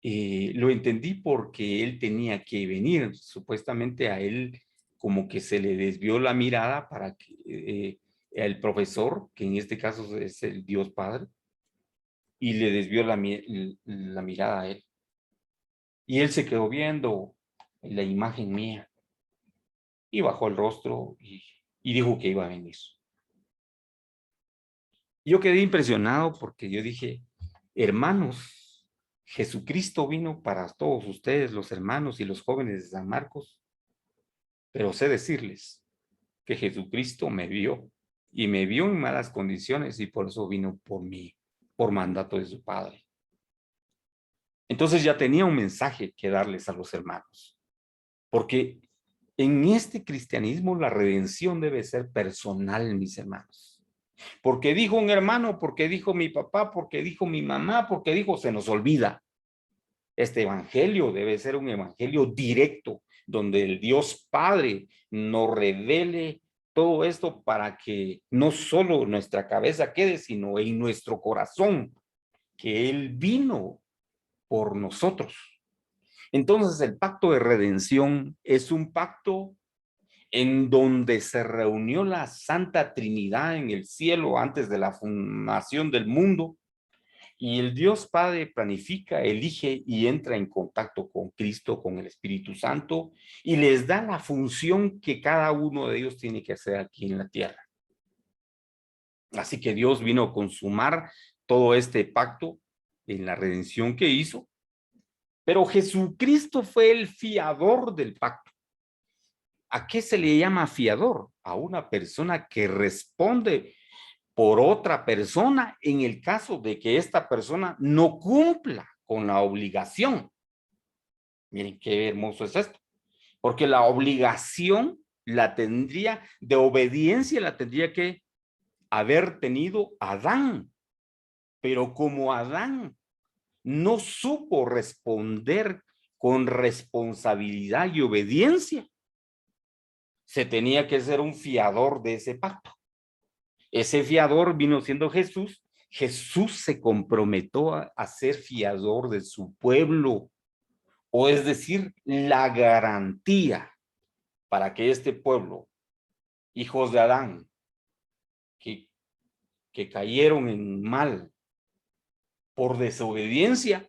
lo entendí porque él tenía que venir. Supuestamente a él como que se le desvió la mirada para que el profesor, que en este caso es el Dios Padre, y le desvió la mirada a él. Y él se quedó viendo la imagen mía y bajó el rostro y dijo que iba a venir. Yo quedé impresionado porque yo dije, hermanos, Jesucristo vino para todos ustedes, los hermanos y los jóvenes de San Marcos, pero sé decirles que Jesucristo me vio y me vio en malas condiciones y por eso vino por mí, por mandato de su Padre. Entonces ya tenía un mensaje que darles a los hermanos, porque en este cristianismo la redención debe ser personal, mis hermanos. Porque dijo un hermano, porque dijo mi papá, porque dijo mi mamá, porque dijo, se nos olvida. Este evangelio debe ser un evangelio directo, donde el Dios Padre nos revele todo esto para que no solo nuestra cabeza quede, sino en nuestro corazón, que Él vino por nosotros. Entonces el pacto de redención es un pacto en donde se reunió la Santa Trinidad en el cielo antes de la fundación del mundo, y el Dios Padre planifica, elige y entra en contacto con Cristo, con el Espíritu Santo, y les da la función que cada uno de ellos tiene que hacer aquí en la tierra. Así que Dios vino a consumar todo este pacto en la redención que hizo, pero Jesucristo fue el fiador del pacto. ¿A qué se le llama fiador? A una persona que responde por otra persona en el caso de que esta persona no cumpla con la obligación. Miren qué hermoso es esto, porque la obligación la tendría, de obediencia la tendría que haber tenido Adán, pero como Adán no supo responder con responsabilidad y obediencia, se tenía que ser un fiador de ese pacto. Ese fiador vino siendo Jesús. Jesús se comprometió a ser fiador de su pueblo, o es decir, la garantía para que este pueblo, hijos de Adán, que, que cayeron en mal por desobediencia,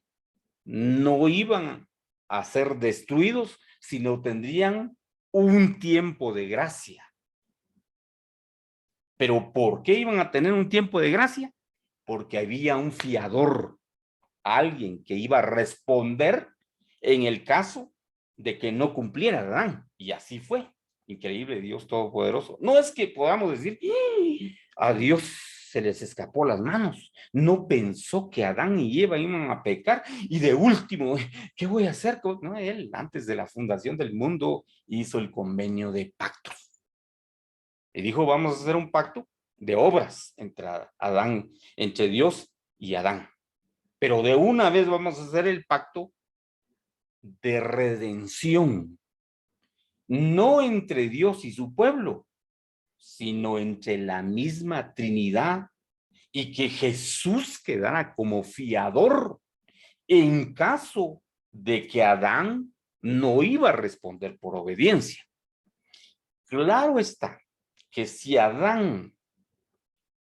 no iban a ser destruidos, sino tendrían un tiempo de gracia. ¿Pero por qué iban a tener un tiempo de gracia? Porque había un fiador, alguien que iba a responder en el caso de que no cumpliera Adán. Y así fue. Increíble Dios Todopoderoso. No es que podamos decir, a Dios se les escapó las manos. No pensó que Adán y Eva iban a pecar. Y de último, ¿qué voy a hacer? No, él antes de la fundación del mundo hizo el convenio de pactos. Y dijo, vamos a hacer un pacto de obras entre Adán, entre Dios y Adán. Pero de una vez vamos a hacer el pacto de redención, no entre Dios y su pueblo, sino entre la misma Trinidad, y que Jesús quedara como fiador en caso de que Adán no iba a responder por obediencia. Claro está que si Adán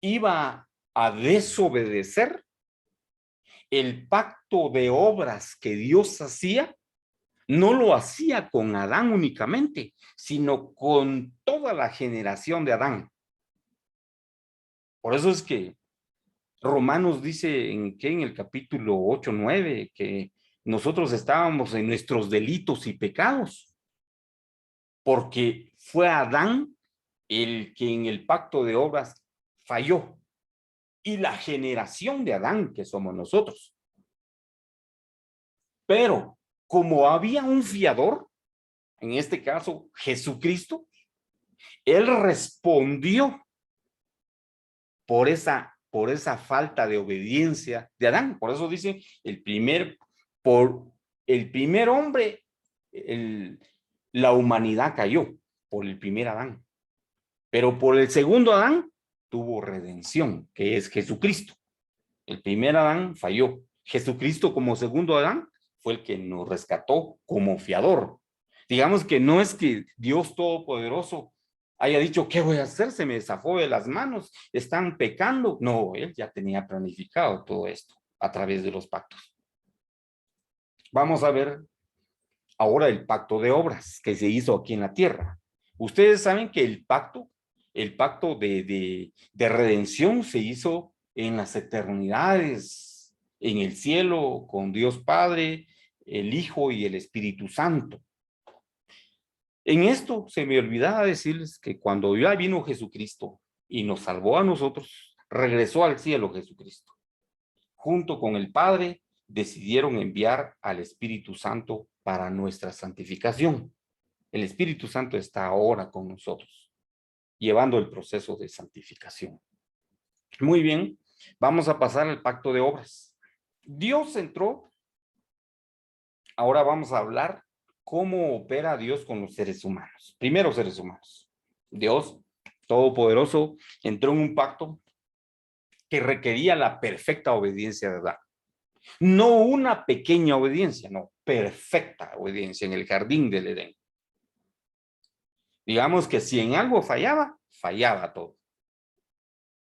iba a desobedecer, el pacto de obras que Dios hacía no lo hacía con Adán únicamente, sino con toda la generación de Adán. Por eso es que Romanos dice en el capítulo 8, 9, que nosotros estábamos en nuestros delitos y pecados, porque fue Adán el que en el pacto de obras falló, y la generación de Adán, que somos nosotros. Pero como había un fiador, en este caso Jesucristo, él respondió por esa falta de obediencia de Adán. Por eso dice, por el primer hombre, la humanidad cayó, por el primer Adán. Pero por el segundo Adán tuvo redención, que es Jesucristo. El primer Adán falló. Jesucristo como segundo Adán fue el que nos rescató como fiador. Digamos que no es que Dios Todopoderoso haya dicho, ¿qué voy a hacer? Se me zafó de las manos, están pecando. No, él ya tenía planificado todo esto a través de los pactos. Vamos a ver ahora el pacto de obras que se hizo aquí en la tierra. Ustedes saben que el pacto de redención se hizo en las eternidades, en el cielo, con Dios Padre, el Hijo y el Espíritu Santo. En esto se me olvidaba decirles que cuando ya vino Jesucristo y nos salvó a nosotros, regresó al cielo Jesucristo. Junto con el Padre decidieron enviar al Espíritu Santo para nuestra santificación. El Espíritu Santo está ahora con nosotros, llevando el proceso de santificación. Muy bien, vamos a pasar al pacto de obras. Dios entró, ahora vamos a hablar cómo opera Dios con los seres humanos. Primero, seres humanos. Dios Todopoderoso entró en un pacto que requería la perfecta obediencia de Adán. No una pequeña obediencia, no, perfecta obediencia en el jardín del Edén. Digamos que si en algo fallaba, fallaba todo.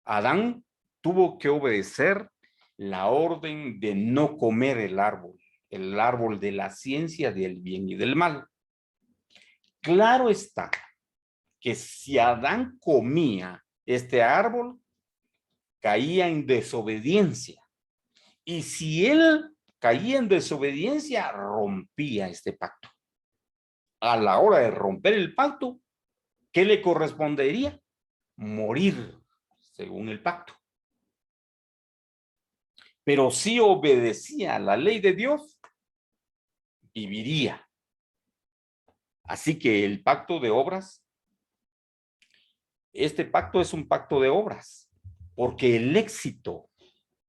Adán tuvo que obedecer la orden de no comer el árbol de la ciencia del bien y del mal. Claro está que si Adán comía este árbol, caía en desobediencia. Y si él caía en desobediencia, rompía este pacto. A la hora de romper el pacto, ¿qué le correspondería? Morir, según el pacto. Pero si obedecía a la ley de Dios, viviría. Así que el pacto de obras, este pacto es un pacto de obras, porque el éxito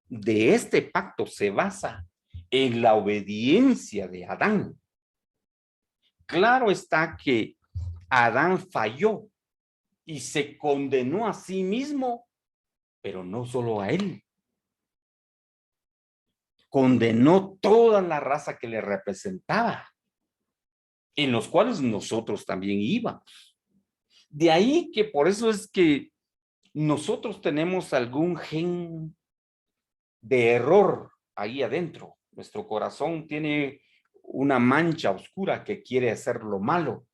de este pacto se basa en la obediencia de Adán. Claro está que Adán falló y se condenó a sí mismo, pero no solo a él. Condenó toda la raza que le representaba, en los cuales nosotros también íbamos. De ahí que por eso es que nosotros tenemos algún gen de error ahí adentro. Nuestro corazón tiene una mancha oscura que quiere hacer lo malo.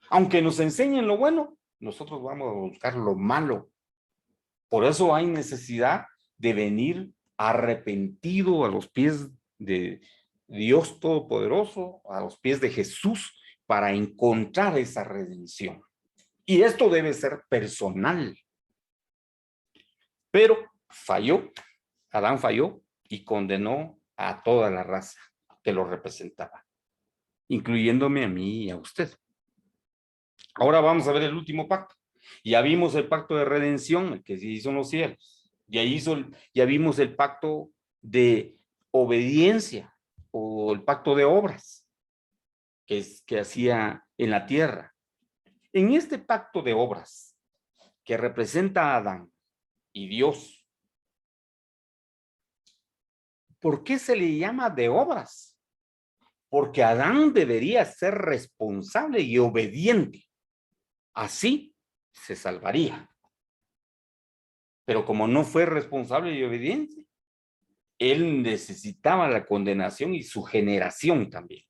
Aunque nos enseñen lo bueno, nosotros vamos a buscar lo malo. Por eso hay necesidad de venir arrepentido a los pies de Dios Todopoderoso, a los pies de Jesús, para encontrar esa redención. Y esto debe ser personal. Pero falló, Adán falló y condenó a toda la raza que lo representaba, incluyéndome a mí y a usted. Ahora vamos a ver el último pacto. Ya vimos el pacto de redención, el que se hizo en los cielos. Ya vimos el pacto de obediencia o el pacto de obras que hacía en la tierra. En este pacto de obras que representa a Adán y Dios, ¿por qué se le llama de obras? Porque Adán debería ser responsable y obediente. Así se salvaría. Pero como no fue responsable y obediente, él necesitaba la condenación y su generación también.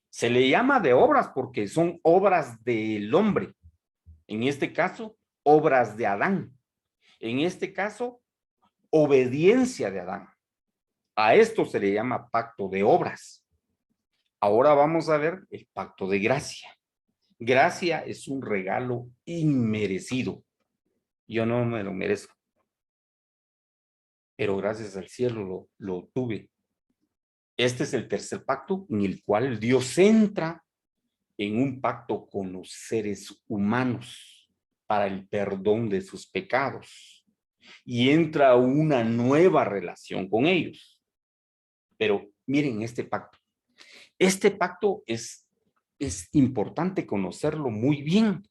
Se le llama de obras porque son obras del hombre. En este caso, obras de Adán. En este caso, obediencia de Adán. A esto se le llama pacto de obras. Ahora vamos a ver el pacto de gracia. Gracia es un regalo inmerecido. Yo no me lo merezco, pero gracias al cielo lo tuve. Este es el tercer pacto en el cual Dios entra en un pacto con los seres humanos para el perdón de sus pecados y entra una nueva relación con ellos. Pero miren este pacto. Este pacto es importante conocerlo muy bien,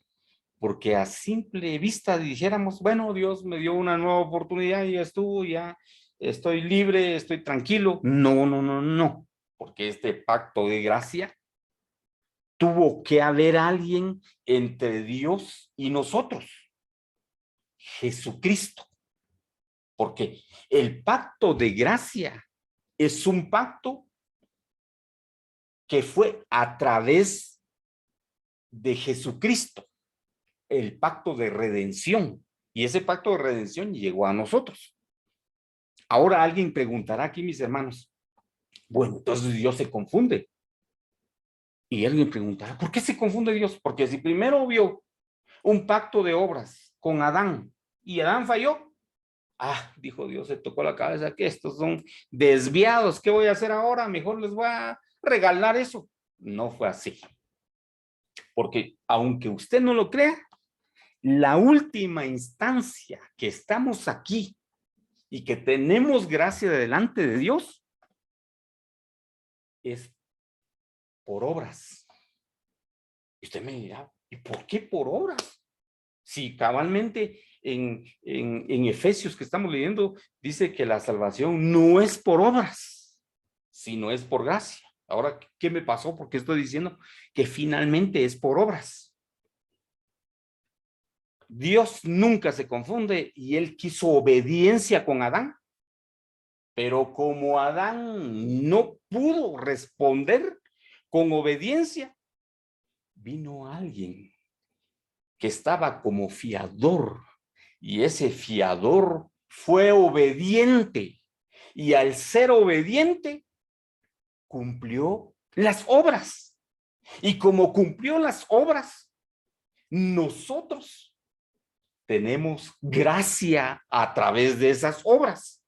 porque a simple vista dijéramos, bueno, Dios me dio una nueva oportunidad y ya estuvo, ya estoy libre, estoy tranquilo. No, no, no, no, porque este pacto de gracia tuvo que haber alguien entre Dios y nosotros, Jesucristo, porque el pacto de gracia es un pacto que fue a través de Jesucristo, el pacto de redención, y ese pacto de redención llegó a nosotros. Ahora alguien preguntará aquí, mis hermanos, bueno, entonces Dios se confunde. Y alguien preguntará, ¿por qué se confunde Dios? Porque si primero vio un pacto de obras con Adán y Adán falló, dijo Dios, se tocó la cabeza que estos son desviados, ¿qué voy a hacer ahora? Mejor les voy a regalar eso. No fue así. Porque aunque usted no lo crea, la última instancia que estamos aquí y que tenemos gracia delante de Dios es por obras. Y usted me dirá, ¿y por qué por obras? Si cabalmente en Efesios que estamos leyendo dice que la salvación no es por obras, sino es por gracia. Ahora, ¿qué me pasó? Porque estoy diciendo que finalmente es por obras. Dios nunca se confunde y él quiso obediencia con Adán, pero como Adán no pudo responder con obediencia, vino alguien que estaba como fiador y ese fiador fue obediente y al ser obediente cumplió las obras y como cumplió las obras nosotros tenemos gracia a través de esas obras.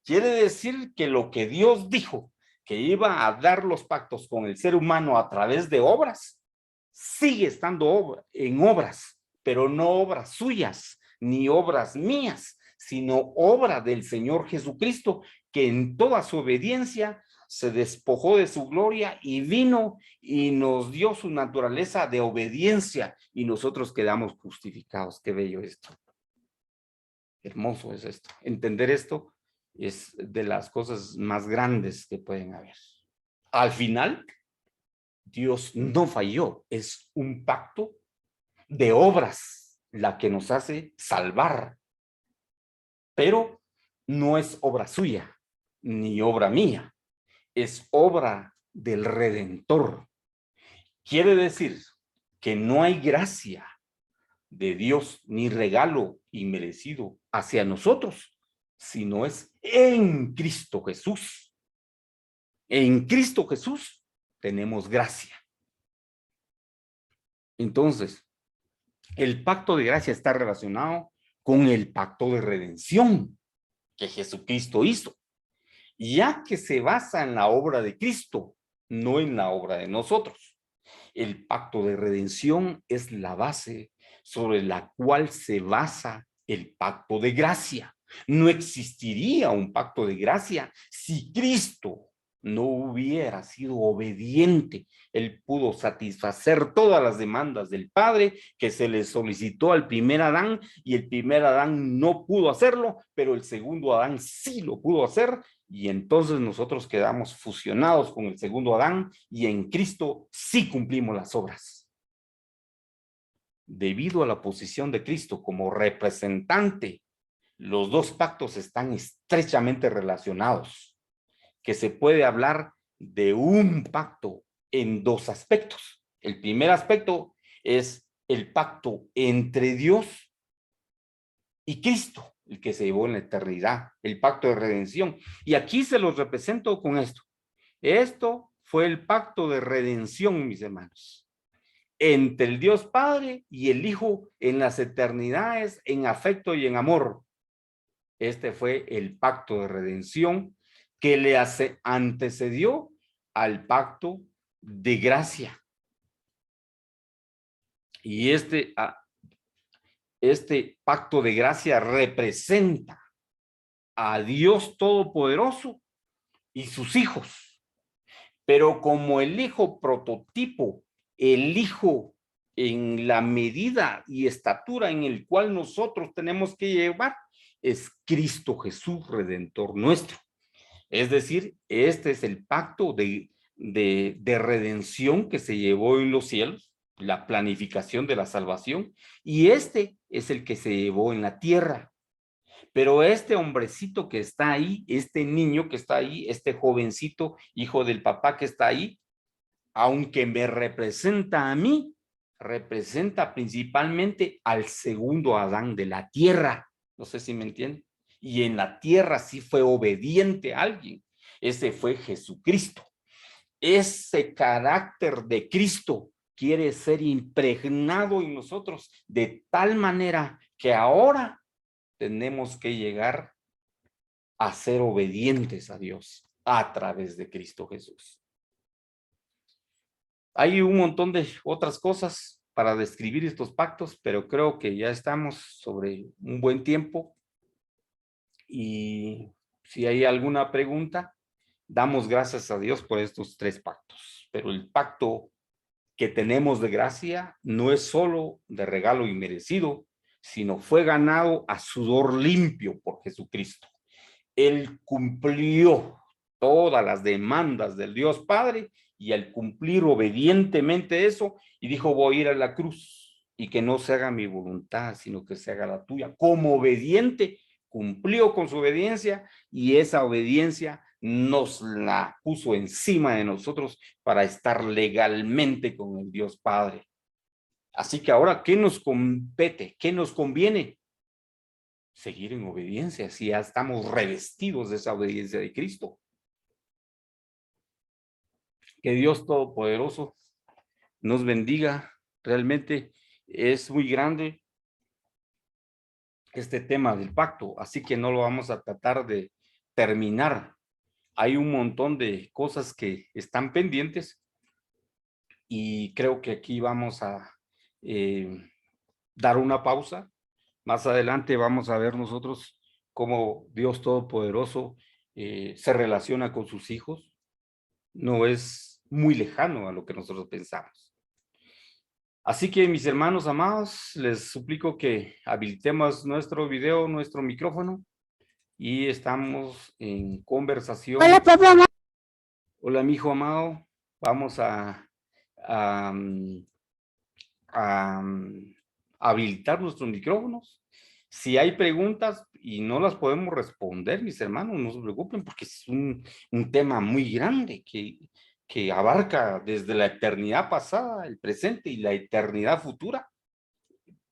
Quiere decir que lo que Dios dijo que iba a dar los pactos con el ser humano a través de obras sigue estando en obras, pero no obras suyas, ni obras mías, sino obra del Señor Jesucristo, que en toda su obediencia se despojó de su gloria y vino y nos dio su naturaleza de obediencia y nosotros quedamos justificados. Qué bello esto. Hermoso es esto. Entender esto es de las cosas más grandes que pueden haber. Al final, Dios no falló, es un pacto de obras la que nos hace salvar, pero no es obra suya, ni obra mía, es obra del Redentor. Quiere decir que no hay gracia de Dios ni regalo inmerecido hacia nosotros, sino es en Cristo Jesús. En Cristo Jesús tenemos gracia. Entonces, el pacto de gracia está relacionado con el pacto de redención que Jesucristo hizo, ya que se basa en la obra de Cristo, no en la obra de nosotros. El pacto de redención es la base sobre la cual se basa el pacto de gracia. No existiría un pacto de gracia si Cristo no hubiera sido obediente. Él pudo satisfacer todas las demandas del Padre que se le solicitó al primer Adán y el primer Adán no pudo hacerlo, pero el segundo Adán sí lo pudo hacer y entonces nosotros quedamos fusionados con el segundo Adán y en Cristo sí cumplimos las obras. Debido a la posición de Cristo como representante, los dos pactos están estrechamente relacionados, que se puede hablar de un pacto en dos aspectos. El primer aspecto es el pacto entre Dios y Cristo, el que se llevó en la eternidad, el pacto de redención. Y aquí se los represento con esto. Esto fue el pacto de redención, mis hermanos, entre el Dios Padre y el Hijo en las eternidades, en afecto y en amor. Este fue el pacto de redención que le antecedió al pacto de gracia. Y este pacto de gracia representa a Dios Todopoderoso y sus hijos. Pero como el hijo prototipo, el hijo en la medida y estatura en el cual nosotros tenemos que llevar, es Cristo Jesús, Redentor nuestro. Es decir, este es el pacto de redención que se llevó en los cielos, la planificación de la salvación, y este es el que se llevó en la tierra. Pero este hombrecito que está ahí, este niño que está ahí, este jovencito, hijo del papá que está ahí, aunque me representa a mí, representa principalmente al segundo Adán de la tierra. No sé si me entienden. Y en la tierra sí fue obediente a alguien. Ese fue Jesucristo. Ese carácter de Cristo quiere ser impregnado en nosotros de tal manera que ahora tenemos que llegar a ser obedientes a Dios a través de Cristo Jesús. Hay un montón de otras cosas para describir estos pactos, pero creo que ya estamos sobre un buen tiempo. Y si hay alguna pregunta, damos gracias a Dios por estos 3 pactos. Pero el pacto que tenemos de gracia no es solo de regalo inmerecido, sino fue ganado a sudor limpio por Jesucristo. Él cumplió todas las demandas del Dios Padre y al cumplir obedientemente eso, y dijo, voy a ir a la cruz y que no se haga mi voluntad, sino que se haga la tuya. Como obediente, cumplió con su obediencia y esa obediencia nos la puso encima de nosotros para estar legalmente con el Dios Padre. Así que ahora, ¿qué nos compete? ¿Qué nos conviene? Seguir en obediencia, si ya estamos revestidos de esa obediencia de Cristo. Que Dios Todopoderoso nos bendiga. Realmente es muy grande este tema del pacto, así que no lo vamos a tratar de terminar. Hay un montón de cosas que están pendientes y creo que aquí vamos a dar una pausa. Más adelante vamos a ver nosotros cómo Dios Todopoderoso se relaciona con sus hijos. No es muy lejano a lo que nosotros pensamos. Así que, mis hermanos amados, les suplico que habilitemos nuestro video, nuestro micrófono, y estamos en conversación. Hola, papá. Hola, mi hijo amado. Vamos a habilitar nuestros micrófonos. Si hay preguntas y no las podemos responder, mis hermanos, no se preocupen, porque es un tema muy grande que abarca desde la eternidad pasada, el presente y la eternidad futura.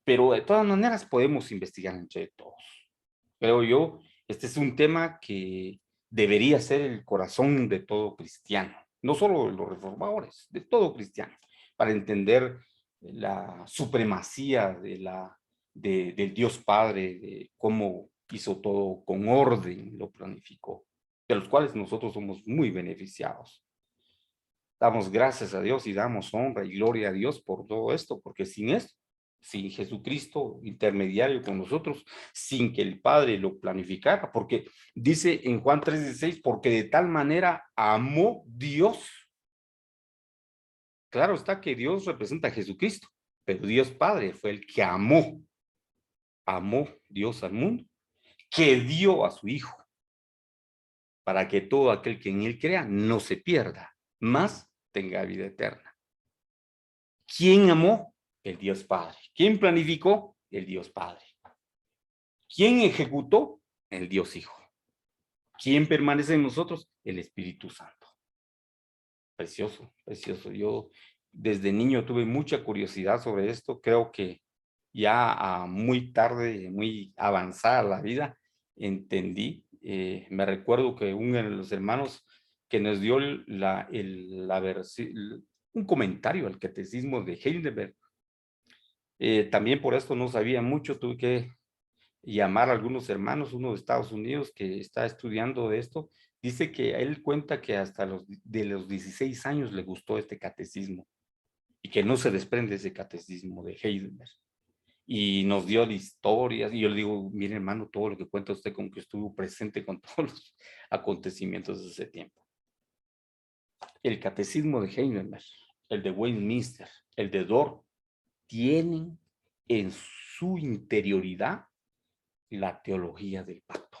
Pero de todas maneras podemos investigar entre todos. Creo yo, este es un tema que debería ser el corazón de todo cristiano, no solo de los reformadores, de todo cristiano, para entender la supremacía del Dios Padre, de cómo hizo todo con orden, lo planificó, de los cuales nosotros somos muy beneficiados. Damos gracias a Dios y damos honra y gloria a Dios por todo esto, porque sin esto, sin Jesucristo intermediario con nosotros, sin que el Padre lo planificara, porque dice en Juan 3:16, porque de tal manera amó Dios. Claro está que Dios representa a Jesucristo, pero Dios Padre fue el que amó Dios al mundo, que dio a su Hijo, para que todo aquel que en él crea no se pierda, mas tenga vida eterna. ¿Quién amó? El Dios Padre. ¿Quién planificó? El Dios Padre. ¿Quién ejecutó? El Dios Hijo. ¿Quién permanece en nosotros? El Espíritu Santo. Precioso, precioso. Yo desde niño tuve mucha curiosidad sobre esto. Creo que Ya muy tarde, muy avanzada la vida, entendí. Me recuerdo que uno de los hermanos que nos dio un comentario al catecismo de Heidelberg. También por esto no sabía mucho, tuve que llamar a algunos hermanos, uno de Estados Unidos que está estudiando de esto. Dice que él cuenta que hasta de los 16 años le gustó este catecismo y que no se desprende ese catecismo de Heidelberg. Y nos dio de historias, y yo le digo, mire hermano, todo lo que cuenta usted como que estuvo presente con todos los acontecimientos de ese tiempo. El catecismo de Heidelberg, el de Westminster, el de Dort, tienen en su interioridad la teología del pacto.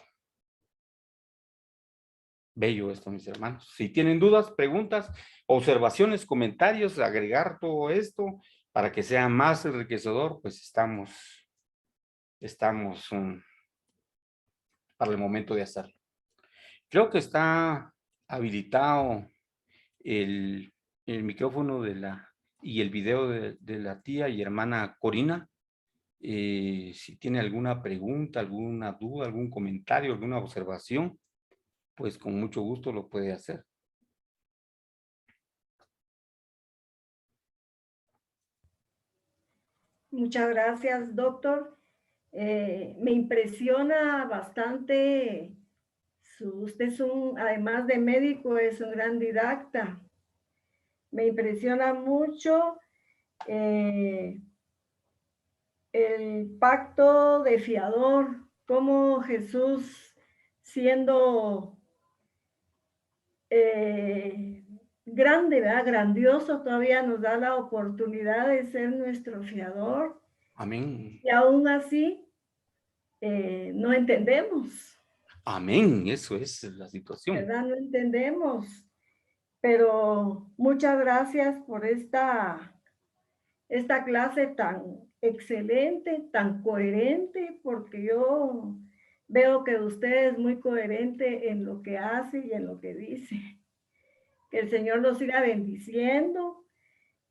Bello esto, mis hermanos. Si tienen dudas, preguntas, observaciones, comentarios, agregar todo esto para que sea más enriquecedor, pues estamos para el momento de hacerlo. Creo que está habilitado el micrófono y el video de la tía y hermana Corina. Si tiene alguna pregunta, alguna duda, algún comentario, alguna observación, pues con mucho gusto lo puede hacer. Muchas gracias, doctor. Me impresiona bastante. Usted es además de médico, es un gran didacta. Me impresiona mucho el pacto de fiador, cómo Jesús, siendo grande, ¿verdad? Grandioso, todavía nos da la oportunidad de ser nuestro fiador. Amén. Y aún así, no entendemos. Amén, eso es la situación. ¿Verdad? No entendemos. Pero muchas gracias por esta clase tan excelente, tan coherente, porque yo veo que usted es muy coherente en lo que hace y en lo que dice. Que el Señor los siga bendiciendo.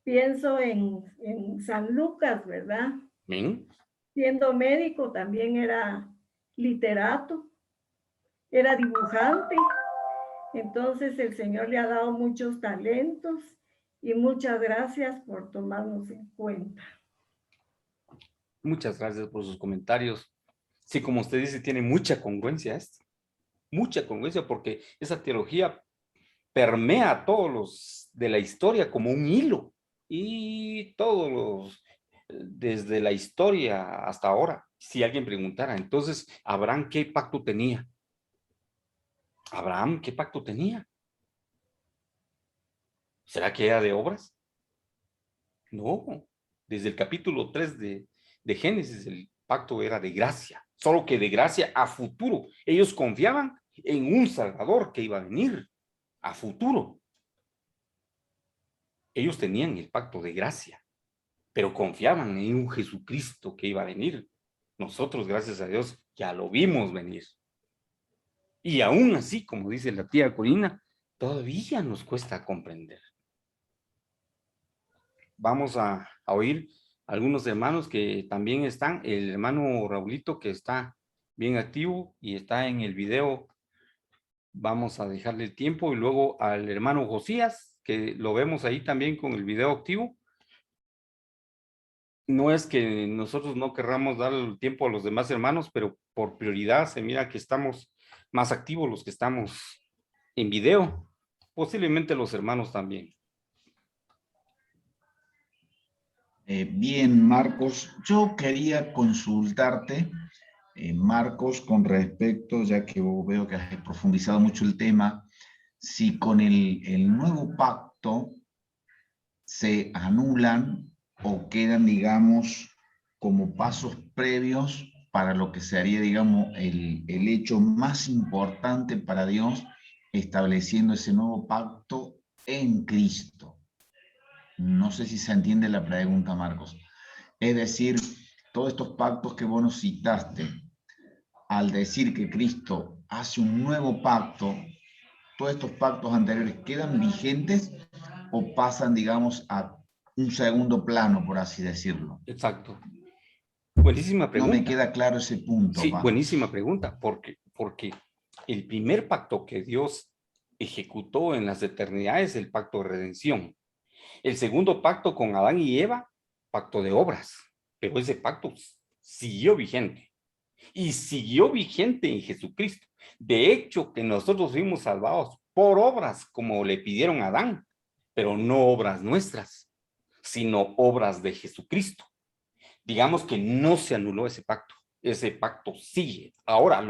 Pienso en San Lucas, ¿verdad? Amén. Siendo médico, también era literato, era dibujante. Entonces el Señor le ha dado muchos talentos y muchas gracias por tomarnos en cuenta. Muchas gracias por sus comentarios. Sí, como usted dice, tiene mucha congruencia esto. Mucha congruencia porque esa teología permea a todos los de la historia como un hilo. Y todos los, desde la historia hasta ahora. Si alguien preguntara, entonces, ¿Abraham qué pacto tenía? ¿Abraham qué pacto tenía? ¿Será que era de obras? No. Desde el capítulo 3 de Génesis, el pacto era de gracia. Solo que de gracia a futuro. Ellos confiaban en un Salvador que iba a venir a futuro. Ellos tenían el pacto de gracia, pero confiaban en un Jesucristo que iba a venir. Nosotros, gracias a Dios, ya lo vimos venir. Y aún así, como dice la tía Corina, todavía nos cuesta comprender. Vamos a oír algunos hermanos que también están. El hermano Raulito, que está bien activo y está en el video. Vamos a dejarle el tiempo. Y luego al hermano Josías, que lo vemos ahí también con el video activo. No es que nosotros no querramos dar el tiempo a los demás hermanos, pero por prioridad se mira que estamos más activos los que estamos en video. Posiblemente los hermanos también. Bien, Marcos, yo quería consultarte, Marcos, con respecto, ya que veo que has profundizado mucho el tema, si con el nuevo pacto se anulan o quedan, digamos, como pasos previos para lo que sería, digamos, el hecho más importante para Dios, estableciendo ese nuevo pacto en Cristo. No sé si se entiende la pregunta, Marcos. Es decir, todos estos pactos que vos nos citaste, al decir que Cristo hace un nuevo pacto, ¿todos estos pactos anteriores quedan vigentes o pasan, digamos, a un segundo plano, por así decirlo? Exacto. Buenísima No pregunta. me queda claro ese punto. Sí, vamos. buenísima pregunta, porque el primer pacto que Dios ejecutó en las eternidades es el pacto de redención. El segundo pacto con Adán y Eva, pacto de obras, pero ese pacto siguió vigente y siguió vigente en Jesucristo. De hecho, que nosotros fuimos salvados por obras como le pidieron a Adán, pero no obras nuestras, sino obras de Jesucristo. Digamos que no se anuló ese pacto sigue. Ahora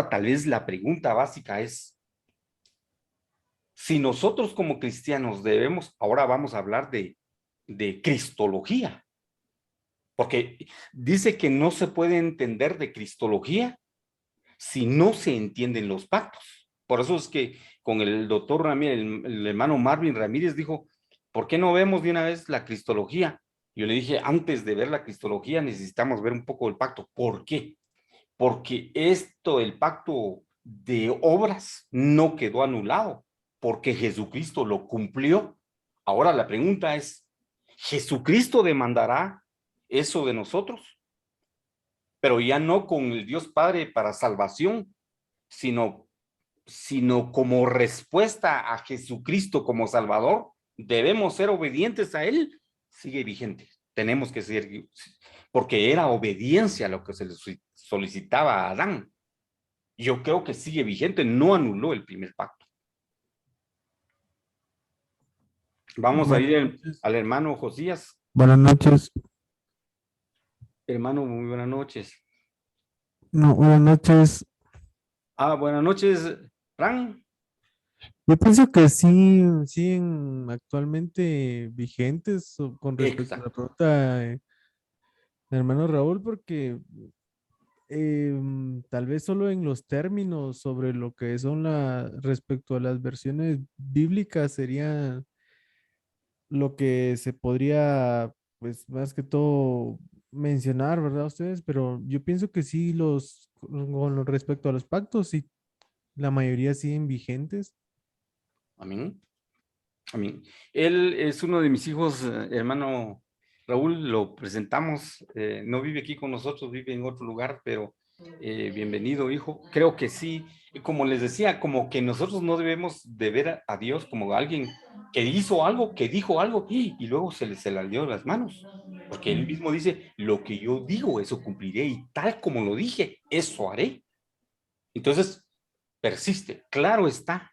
tal vez la pregunta básica es, si nosotros como cristianos ahora vamos a hablar de cristología, porque dice que no se puede entender de cristología si no se entienden los pactos. Por eso es que con el doctor Ramírez, el hermano Marvin Ramírez dijo, ¿por qué no vemos de una vez la cristología? Yo le dije, antes de ver la cristología necesitamos ver un poco el pacto. ¿Por qué? Porque el pacto de obras no quedó anulado, porque Jesucristo lo cumplió. Ahora la pregunta es, ¿Jesucristo demandará eso de nosotros? Pero ya no con el Dios Padre para salvación, sino como respuesta a Jesucristo como Salvador, debemos ser obedientes a Él, sigue vigente. Tenemos que ser, porque era obediencia lo que se le solicitaba a Adán. Yo creo que sigue vigente, no anuló el primer pacto. Vamos a ir al hermano Josías. Buenas noches. Hermano, muy buenas noches. No, buenas noches. Buenas noches, Fran. Yo pienso que sí, siguen actualmente vigentes con respecto a la Exacto. pregunta del hermano Raúl, porque tal vez solo en los términos sobre lo que son respecto a las versiones bíblicas sería lo que se podría, pues más que todo mencionar, ¿verdad? Ustedes, pero yo pienso que sí, con respecto a los pactos, sí, la mayoría siguen vigentes. Amén. Amén. Él es uno de mis hijos, hermano Raúl, lo presentamos, no vive aquí con nosotros, vive en otro lugar, pero bienvenido, hijo. Creo que sí, como les decía, como que nosotros no debemos de ver a Dios como alguien que hizo algo, que dijo algo, y luego se le dio las manos, porque él mismo dice, lo que yo digo, eso cumpliré, y tal como lo dije, eso haré. Entonces, persiste, claro está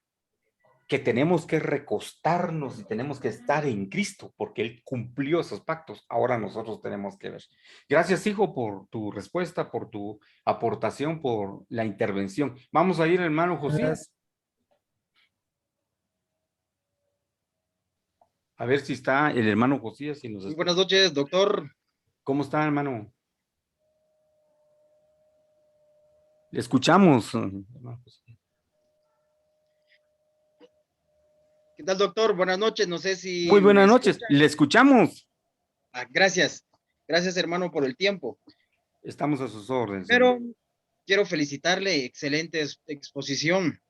que tenemos que recostarnos y tenemos que estar en Cristo, porque Él cumplió esos pactos. Ahora nosotros tenemos que ver. Gracias, hijo, por tu respuesta, por tu aportación, por la intervención. Vamos a ir, hermano Josías. A ver si está el hermano Josías. Si nos Muy buenas noches, doctor. ¿Cómo está, hermano? Le escuchamos. ¿Qué tal, doctor? Buenas noches. No sé si Muy buenas me noches. escucha. Le escuchamos. Gracias. Gracias, hermano, por el tiempo. Estamos a sus órdenes. Pero quiero felicitarle. Excelente exposición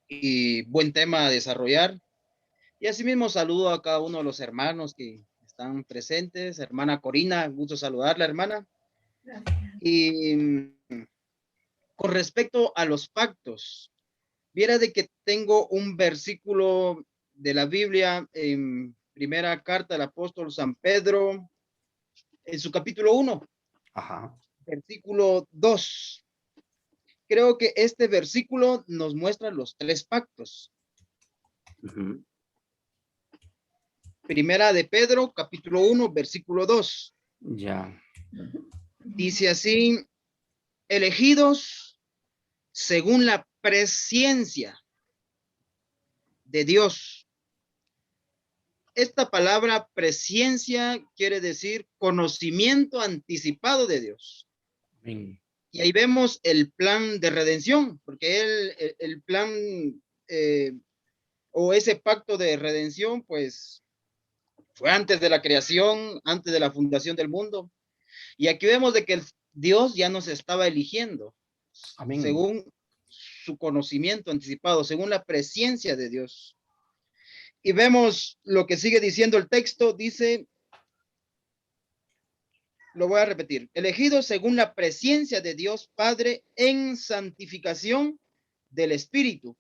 y buen tema a desarrollar. Y asimismo saludo a cada uno de los hermanos que están presentes. Hermana Corina, gusto saludarla, hermana. Gracias. Y con respecto a los pactos, viera de que tengo un versículo de la Biblia en primera carta del apóstol San Pedro, en su capítulo 1, Ajá. versículo 2. Creo que este versículo nos muestra los tres pactos. Uh-huh. Primera de Pedro, capítulo 1, versículo 2. Ya. Dice así, elegidos según la presciencia de Dios. Esta palabra presciencia quiere decir conocimiento anticipado de Dios. Amén. Y ahí vemos el plan de redención, porque el plan o ese pacto de redención, pues fue antes de la creación, antes de la fundación del mundo. Y aquí vemos de que Dios ya nos estaba eligiendo, Amén. según su conocimiento anticipado, según la presciencia de Dios. Y vemos lo que sigue diciendo el texto, dice, lo voy a repetir. Elegidos según la presencia de Dios Padre en santificación del Espíritu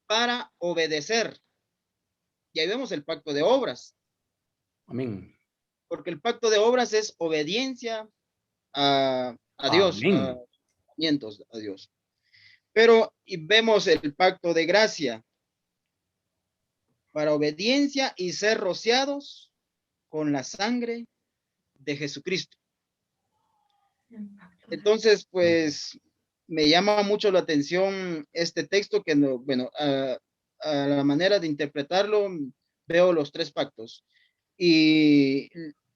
para obedecer. Y ahí vemos el pacto de obras, Amén. porque el pacto de obras es obediencia a Dios, a Amén. mandamientos a Dios. Pero y vemos el pacto de gracia para obediencia y ser rociados con la sangre de Jesucristo. Entonces, pues me llama mucho la atención este texto que, no, bueno, a la manera de interpretarlo, veo los tres pactos. Y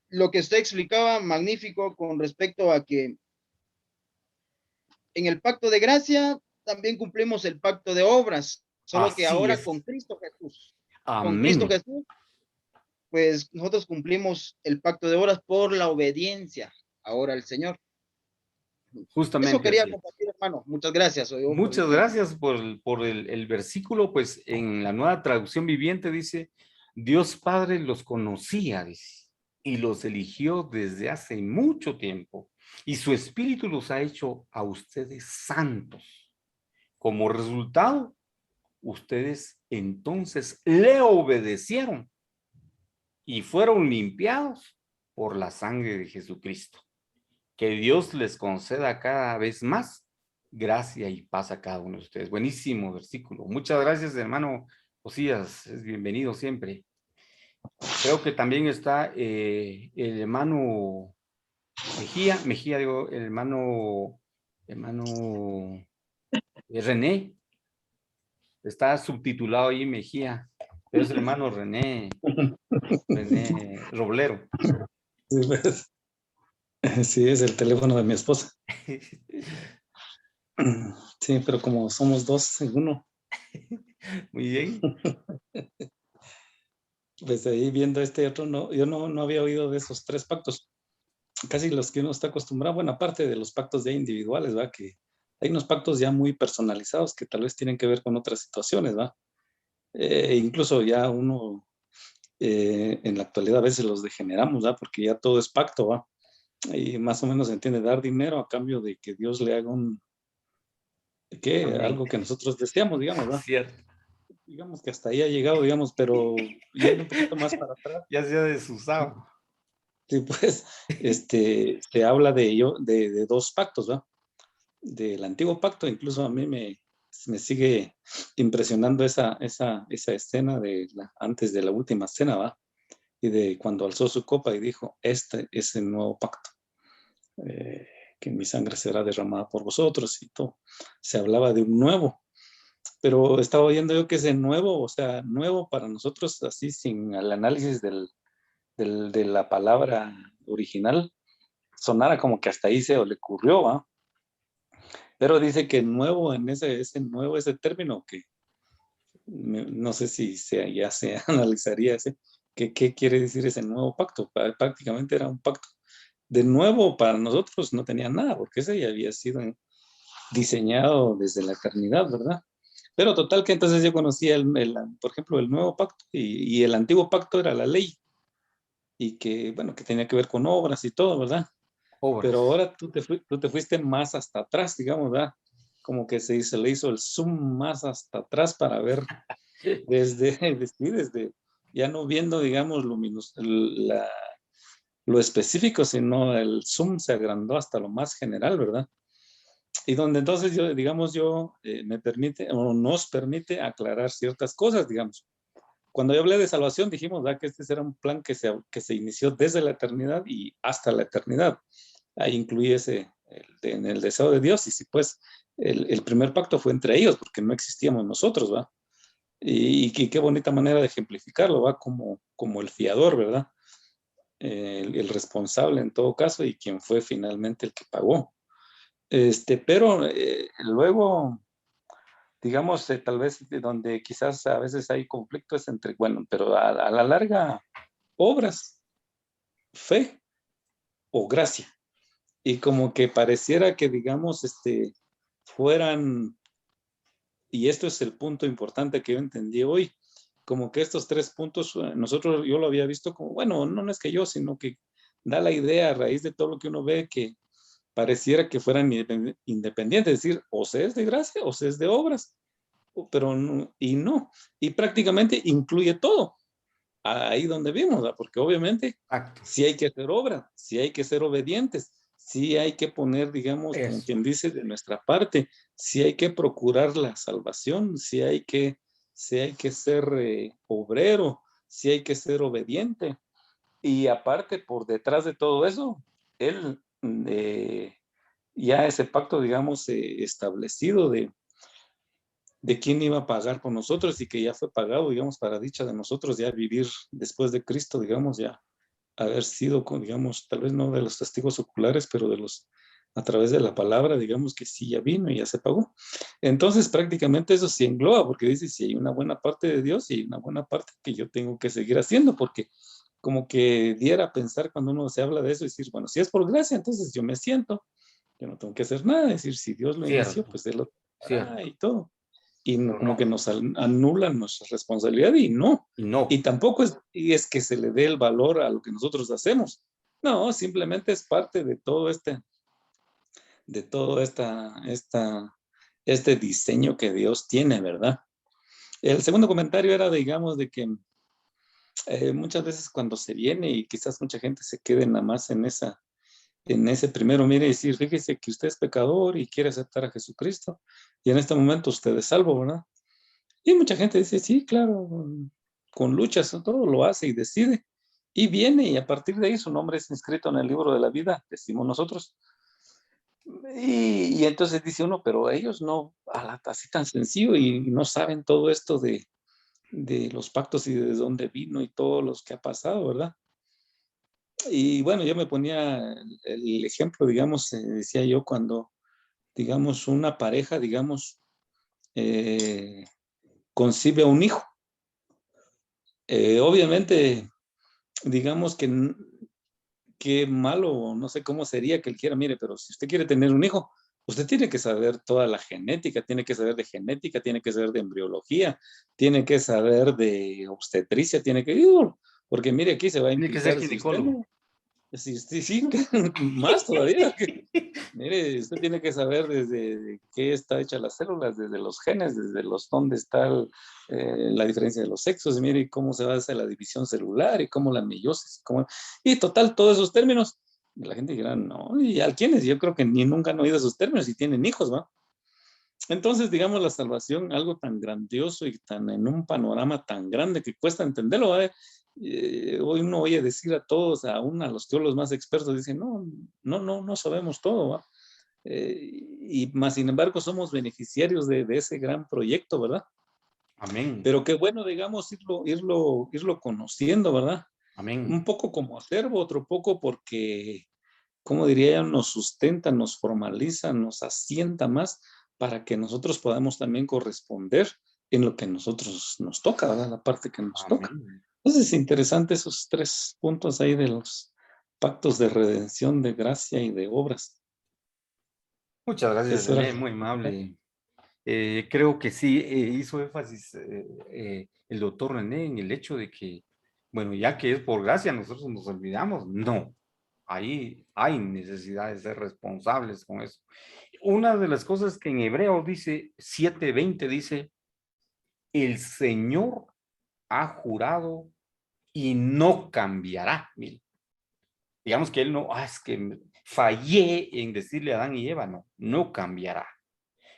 lo que usted explicaba, magnífico, con respecto a que en el pacto de gracia también cumplimos el pacto de obras, solo que Así ahora es. con Cristo Jesús. Con Cristo Amén. Jesús, pues nosotros cumplimos el pacto de obras por la obediencia ahora al Señor. Eso Justamente quería así es. compartir, hermano. Muchas gracias por el Muchas tiempo. gracias por el versículo, pues en la Nueva Traducción Viviente dice, Dios Padre los conocía, dice, y los eligió desde hace mucho tiempo, y su Espíritu los ha hecho a ustedes santos. Como resultado, ustedes entonces le obedecieron y fueron limpiados por la sangre de Jesucristo. Que Dios les conceda cada vez más gracia y paz a cada uno de ustedes. Buenísimo versículo. Muchas gracias, hermano Josías. Es bienvenido siempre. Creo que también está el hermano Mejía, digo, el hermano René. Está subtitulado ahí Mejía, pero es el hermano René Roblero. Sí, pues, sí, es el teléfono de mi esposa. Sí, pero como somos dos en uno, Muy bien. pues ahí viendo este otro, no, yo no había oído de esos tres pactos. Casi los que uno está acostumbrado, bueno, aparte de los pactos ya individuales, ¿va? Que hay unos pactos ya muy personalizados que tal vez tienen que ver con otras situaciones, ¿va? Incluso ya uno en la actualidad a veces los degeneramos, ¿va? Porque ya todo es pacto, ¿va? Y más o menos se entiende dar dinero a cambio de que Dios le haga Amén. algo que nosotros deseamos, digamos, ¿va? Cierto. Digamos que hasta ahí ha llegado, digamos, pero yendo un poquito más para atrás, Ya se ha desusado. sí, pues, se habla de dos pactos, ¿va? Del antiguo pacto, incluso a mí me sigue impresionando esa escena antes de la última cena, ¿va? Y de cuando alzó su copa y dijo, este es el nuevo pacto, que mi sangre será derramada por vosotros y todo. Se hablaba de un nuevo, pero estaba oyendo yo que ese nuevo, o sea, nuevo para nosotros, así sin el análisis de la palabra original, sonara como que hasta ahí se le ocurrió, ¿va? Pero dice que nuevo en ese término que no sé si ya se analizaría qué quiere decir ese nuevo pacto. Prácticamente era un pacto de nuevo para nosotros, no tenía nada, porque ese ya había sido diseñado desde la eternidad, ¿verdad? Pero total que entonces yo conocía, por ejemplo, el nuevo pacto y el antiguo pacto era la ley y que, bueno, que tenía que ver con obras y todo, ¿verdad? Obras. Pero ahora tú te fuiste más hasta atrás, digamos, ¿verdad? Como que se le hizo el zoom más hasta atrás para ver desde ya no viendo, digamos, lo específico, sino el zoom se agrandó hasta lo más general, ¿verdad? Y donde entonces yo, digamos, me permite o nos permite aclarar ciertas cosas, digamos. Cuando yo hablé de salvación, dijimos, ¿verdad? Que este era un plan que se inició desde la eternidad y hasta la eternidad. Ahí incluye en el deseo de Dios, y si pues el primer pacto fue entre ellos, porque no existíamos nosotros, ¿va? Y qué bonita manera de ejemplificarlo, ¿va? Como el fiador, ¿verdad? El responsable en todo caso y quien fue finalmente el que pagó. Pero luego, digamos, tal vez donde quizás a veces hay conflictos entre, bueno, pero a la larga, obras, fe o gracia. Y como que pareciera que, digamos, fueran, y esto es el punto importante que yo entendí hoy, como que estos tres puntos, yo lo había visto como, bueno, no es que yo, sino que da la idea a raíz de todo lo que uno ve que pareciera que fueran independientes, es decir, o se es de gracia o se es de obras, pero no, y prácticamente incluye todo, ahí donde vimos, ¿verdad? Porque obviamente Exacto. sí hay que hacer obra, sí hay que ser obedientes, sí hay que poner, digamos, como Eso. quien dice, de nuestra parte, sí hay que procurar la salvación, sí hay que ser obrero, sí hay que ser obediente. Y aparte, por detrás de todo eso, él ya ese pacto, digamos, establecido de quién iba a pagar por nosotros y que ya fue pagado, digamos, para dicha de nosotros ya vivir después de Cristo, digamos, ya haber sido, digamos, tal vez no de los testigos oculares, pero de los, a través de la palabra, digamos que sí ya vino y ya se pagó. Entonces, prácticamente eso sí engloba, porque dice, si hay una buena parte de Dios y hay una buena parte que yo tengo que seguir haciendo, porque como que diera a pensar cuando uno se habla de eso, decir, bueno, si es por gracia, entonces yo me siento, yo no tengo que hacer nada, es decir, si Dios lo inició, Cierto, pues Él lo hará cierto. y todo. Y Pero como no. que nos anulan nuestra responsabilidad y no. Y no. Y tampoco es que se le dé el valor a lo que nosotros hacemos. No, simplemente es parte de todo este diseño que Dios tiene, ¿verdad? El segundo comentario era, digamos, de que muchas veces cuando se viene y quizás mucha gente se quede nada más en ese primero, mire, decir, fíjese que usted es pecador y quiere aceptar a Jesucristo y en este momento usted es salvo, ¿verdad? Y mucha gente dice, sí, claro, con luchas, todo lo hace y decide. Y viene y a partir de ahí su nombre es inscrito en el libro de la vida, decimos nosotros. Y entonces dice uno, pero ellos no, así tan sencillo y no saben todo esto de los pactos y de dónde vino y todo lo que ha pasado, ¿verdad? Y bueno, yo me ponía el ejemplo, digamos, decía yo, cuando, digamos, una pareja, digamos, concibe a un hijo. Obviamente, digamos que malo, no sé cómo sería que él quiera, mire, pero si usted quiere tener un hijo, usted tiene que saber toda la genética, tiene que saber de genética, tiene que saber de embriología, tiene que saber de obstetricia, tiene que, porque mire, aquí se va a Tiene que ser implicar si usted ginecólogo. no, sí, sí, sí, más todavía. Mire, usted tiene que saber desde qué está hecha las células, desde los genes, desde los dónde está la diferencia de los sexos, y mire cómo se va a hacer la división celular y cómo la meiosis, y total, todos esos términos. Y la gente dirá, no, y a quienes yo creo que ni nunca han oído esos términos y tienen hijos, ¿va? Entonces, digamos, la salvación, algo tan grandioso y tan en un panorama tan grande que cuesta entenderlo, ¿va? Hoy uno oye decir a todos, aún a los teólogos más expertos, dicen, no sabemos todo, ¿va? Y más sin embargo somos beneficiarios de ese gran proyecto, ¿verdad? Amén. Pero qué bueno, digamos, irlo conociendo, ¿verdad? Amén. Un poco como acervo, otro poco porque, como diría, nos sustenta, nos formaliza, nos asienta más para que nosotros podamos también corresponder en lo que nosotros nos toca, ¿verdad? La parte que nos toca. Amén. Entonces es interesante esos 3 puntos ahí de los pactos de redención, de gracia y de obras. Muchas gracias, Eso era. René, muy amable. Creo que sí, hizo énfasis el doctor René en el hecho de que, bueno, ya que es por gracia, nosotros nos olvidamos. No, ahí hay necesidad de ser responsables con eso. Una de las cosas que en Hebreo dice 7:20 dice, el Señor ha jurado y no cambiará. Mire, digamos que él no, es que fallé en decirle a Adán y Eva, no cambiará.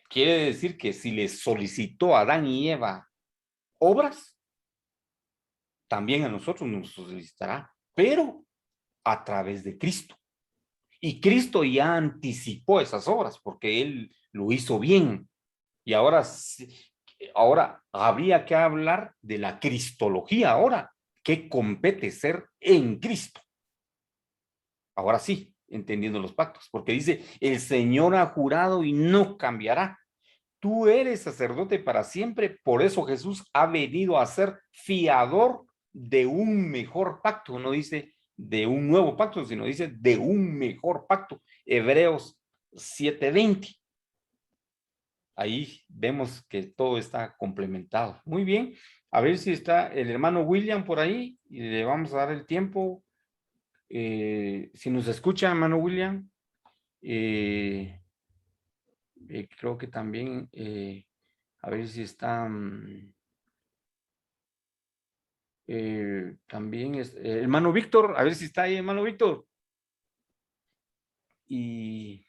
Quiere decir que si les solicitó a Adán y Eva obras, también a nosotros nos solicitará, pero a través de Cristo. Y Cristo ya anticipó esas obras porque Él lo hizo bien. Y ahora habría que hablar de la cristología ahora, que compete ser en Cristo. Ahora sí, entendiendo los pactos, porque dice, el Señor ha jurado y no cambiará. Tú eres sacerdote para siempre, por eso Jesús ha venido a ser fiador de un mejor pacto. No dice de un nuevo pacto, sino dice de un mejor pacto. Hebreos 7:20. Ahí vemos que todo está complementado. Muy bien. A ver si está el hermano William por ahí y le vamos a dar el tiempo Si nos escucha, hermano William, creo que también, a ver si está, también es, hermano Víctor, a ver si está ahí, hermano Víctor. Y,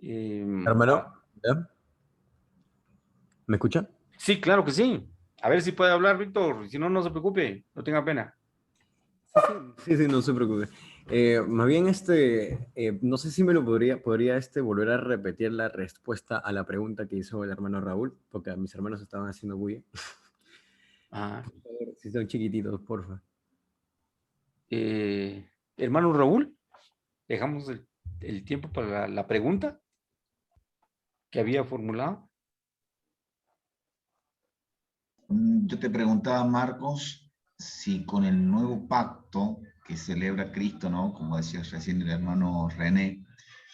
Hermano, ¿ya? ¿Me escucha? sí, claro que sí. A ver si puede hablar, Víctor. Si no, no se preocupe, no tenga pena. Sí, no se preocupe. Más bien, no sé si me lo podría volver a repetir la respuesta a la pregunta que hizo el hermano Raúl, porque mis hermanos estaban haciendo bulla. Ah, Si son chiquititos, porfa. hermano Raúl, dejamos el tiempo para la pregunta que había formulado. Yo te preguntaba, Marcos, si con el nuevo pacto que celebra Cristo, ¿no? Como decía recién el hermano René,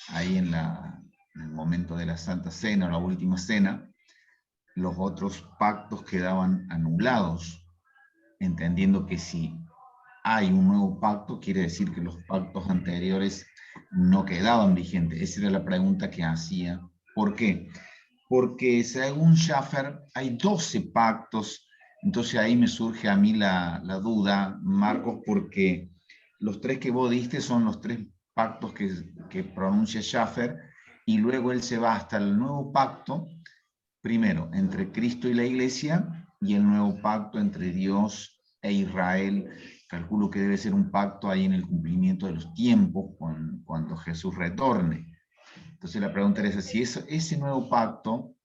ahí en el momento de la Santa Cena, la última cena, los otros pactos quedaban anulados, entendiendo que si hay un nuevo pacto, quiere decir que los pactos anteriores no quedaban vigentes. Esa era la pregunta que hacía. ¿Por qué? Porque según Schaffer hay 12 pactos, entonces ahí me surge a mí la duda, Marcos, porque los 3 que vos diste son los 3 pactos que pronuncia Schaffer, y luego él se va hasta el nuevo pacto, primero entre Cristo y la Iglesia, y el nuevo pacto entre Dios e Israel. Calculo que debe ser un pacto ahí en el cumplimiento de los tiempos, cuando Jesús retorne. Entonces la pregunta es si ese nuevo pacto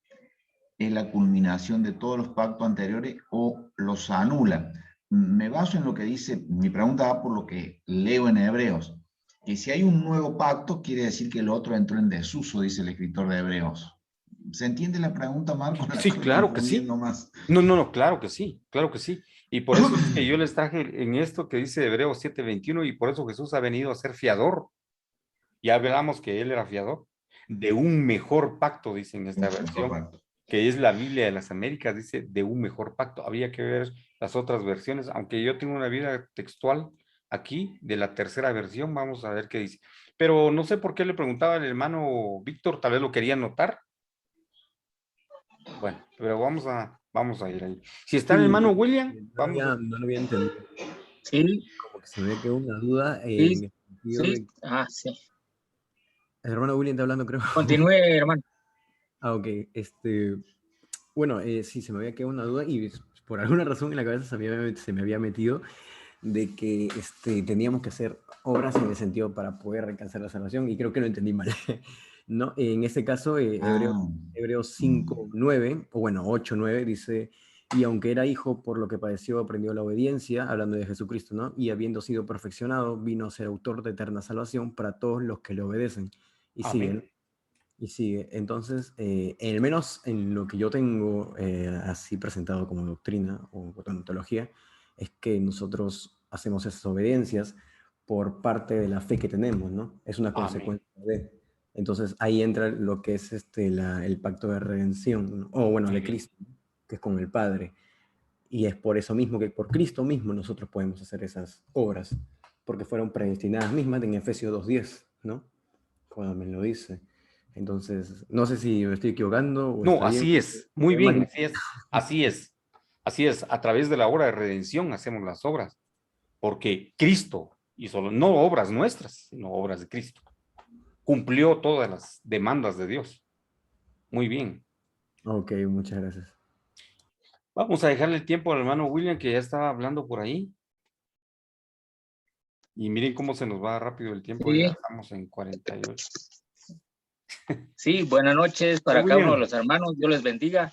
es la culminación de todos los pactos anteriores o los anula. Me baso en lo que dice, mi pregunta va por lo que leo en Hebreos, que si hay un nuevo pacto quiere decir que el otro entró en desuso, dice el escritor de Hebreos. ¿Se entiende la pregunta, Marco? La Sí, estoy claro que sí. confundiendo más. No, claro que sí, claro que sí. Y por eso es que yo les traje en esto que dice Hebreos 7:21, y por eso Jesús ha venido a ser fiador. Ya hablamos que él era fiador de un mejor pacto, dice en esta versión, que es la Biblia de las Américas, dice de un mejor pacto. Había que ver las otras versiones, aunque yo tengo una vida textual aquí de la tercera versión, vamos a ver qué dice. Pero no sé por qué le preguntaba al hermano Víctor, tal vez lo quería anotar. Bueno, pero vamos a ir ahí. Si está el hermano William, vamos a... No lo había entendido. Sí, Como que se me quedó una duda sí, en el sentido sí. de... Sí. El hermano William está hablando, creo. Continúe, hermano. Ok, bueno, sí, se me había quedado una duda y por alguna razón en la cabeza se me había metido de que teníamos que hacer obras en el sentido para poder alcanzar la salvación, y creo que lo entendí mal. ¿No? En este caso, Hebreos 5:9, o bueno, 8:9, dice, y aunque era hijo, por lo que padeció, aprendió la obediencia, hablando de Jesucristo, ¿no? Y habiendo sido perfeccionado, vino a ser autor de eterna salvación para todos los que le obedecen. Y sigue, ¿no? Y sigue. Entonces, al menos en lo que yo tengo así presentado como doctrina o teología, es que nosotros hacemos esas obediencias por parte de la fe que tenemos, ¿no? Es una consecuencia de. Entonces, ahí entra lo que es el pacto de redención, ¿no? O bueno, de Cristo, ¿no? Que es con el Padre. Y es por eso mismo que por Cristo mismo nosotros podemos hacer esas obras, porque fueron predestinadas mismas en Efesios 2:10, ¿no? Cuando me lo dice. Entonces, no sé si me estoy equivocando o No, está bien. así es, muy bien, así es, a través de la obra de redención hacemos las obras, porque Cristo hizo, no obras nuestras, sino obras de Cristo, cumplió todas las demandas de Dios. Muy bien. Ok, muchas gracias. Vamos a dejarle el tiempo al hermano William, que ya estaba hablando por ahí. Y miren cómo se nos va rápido el tiempo, Sí. ya estamos en 48. Sí, buenas noches para cada uno de William. los hermanos. Dios les bendiga.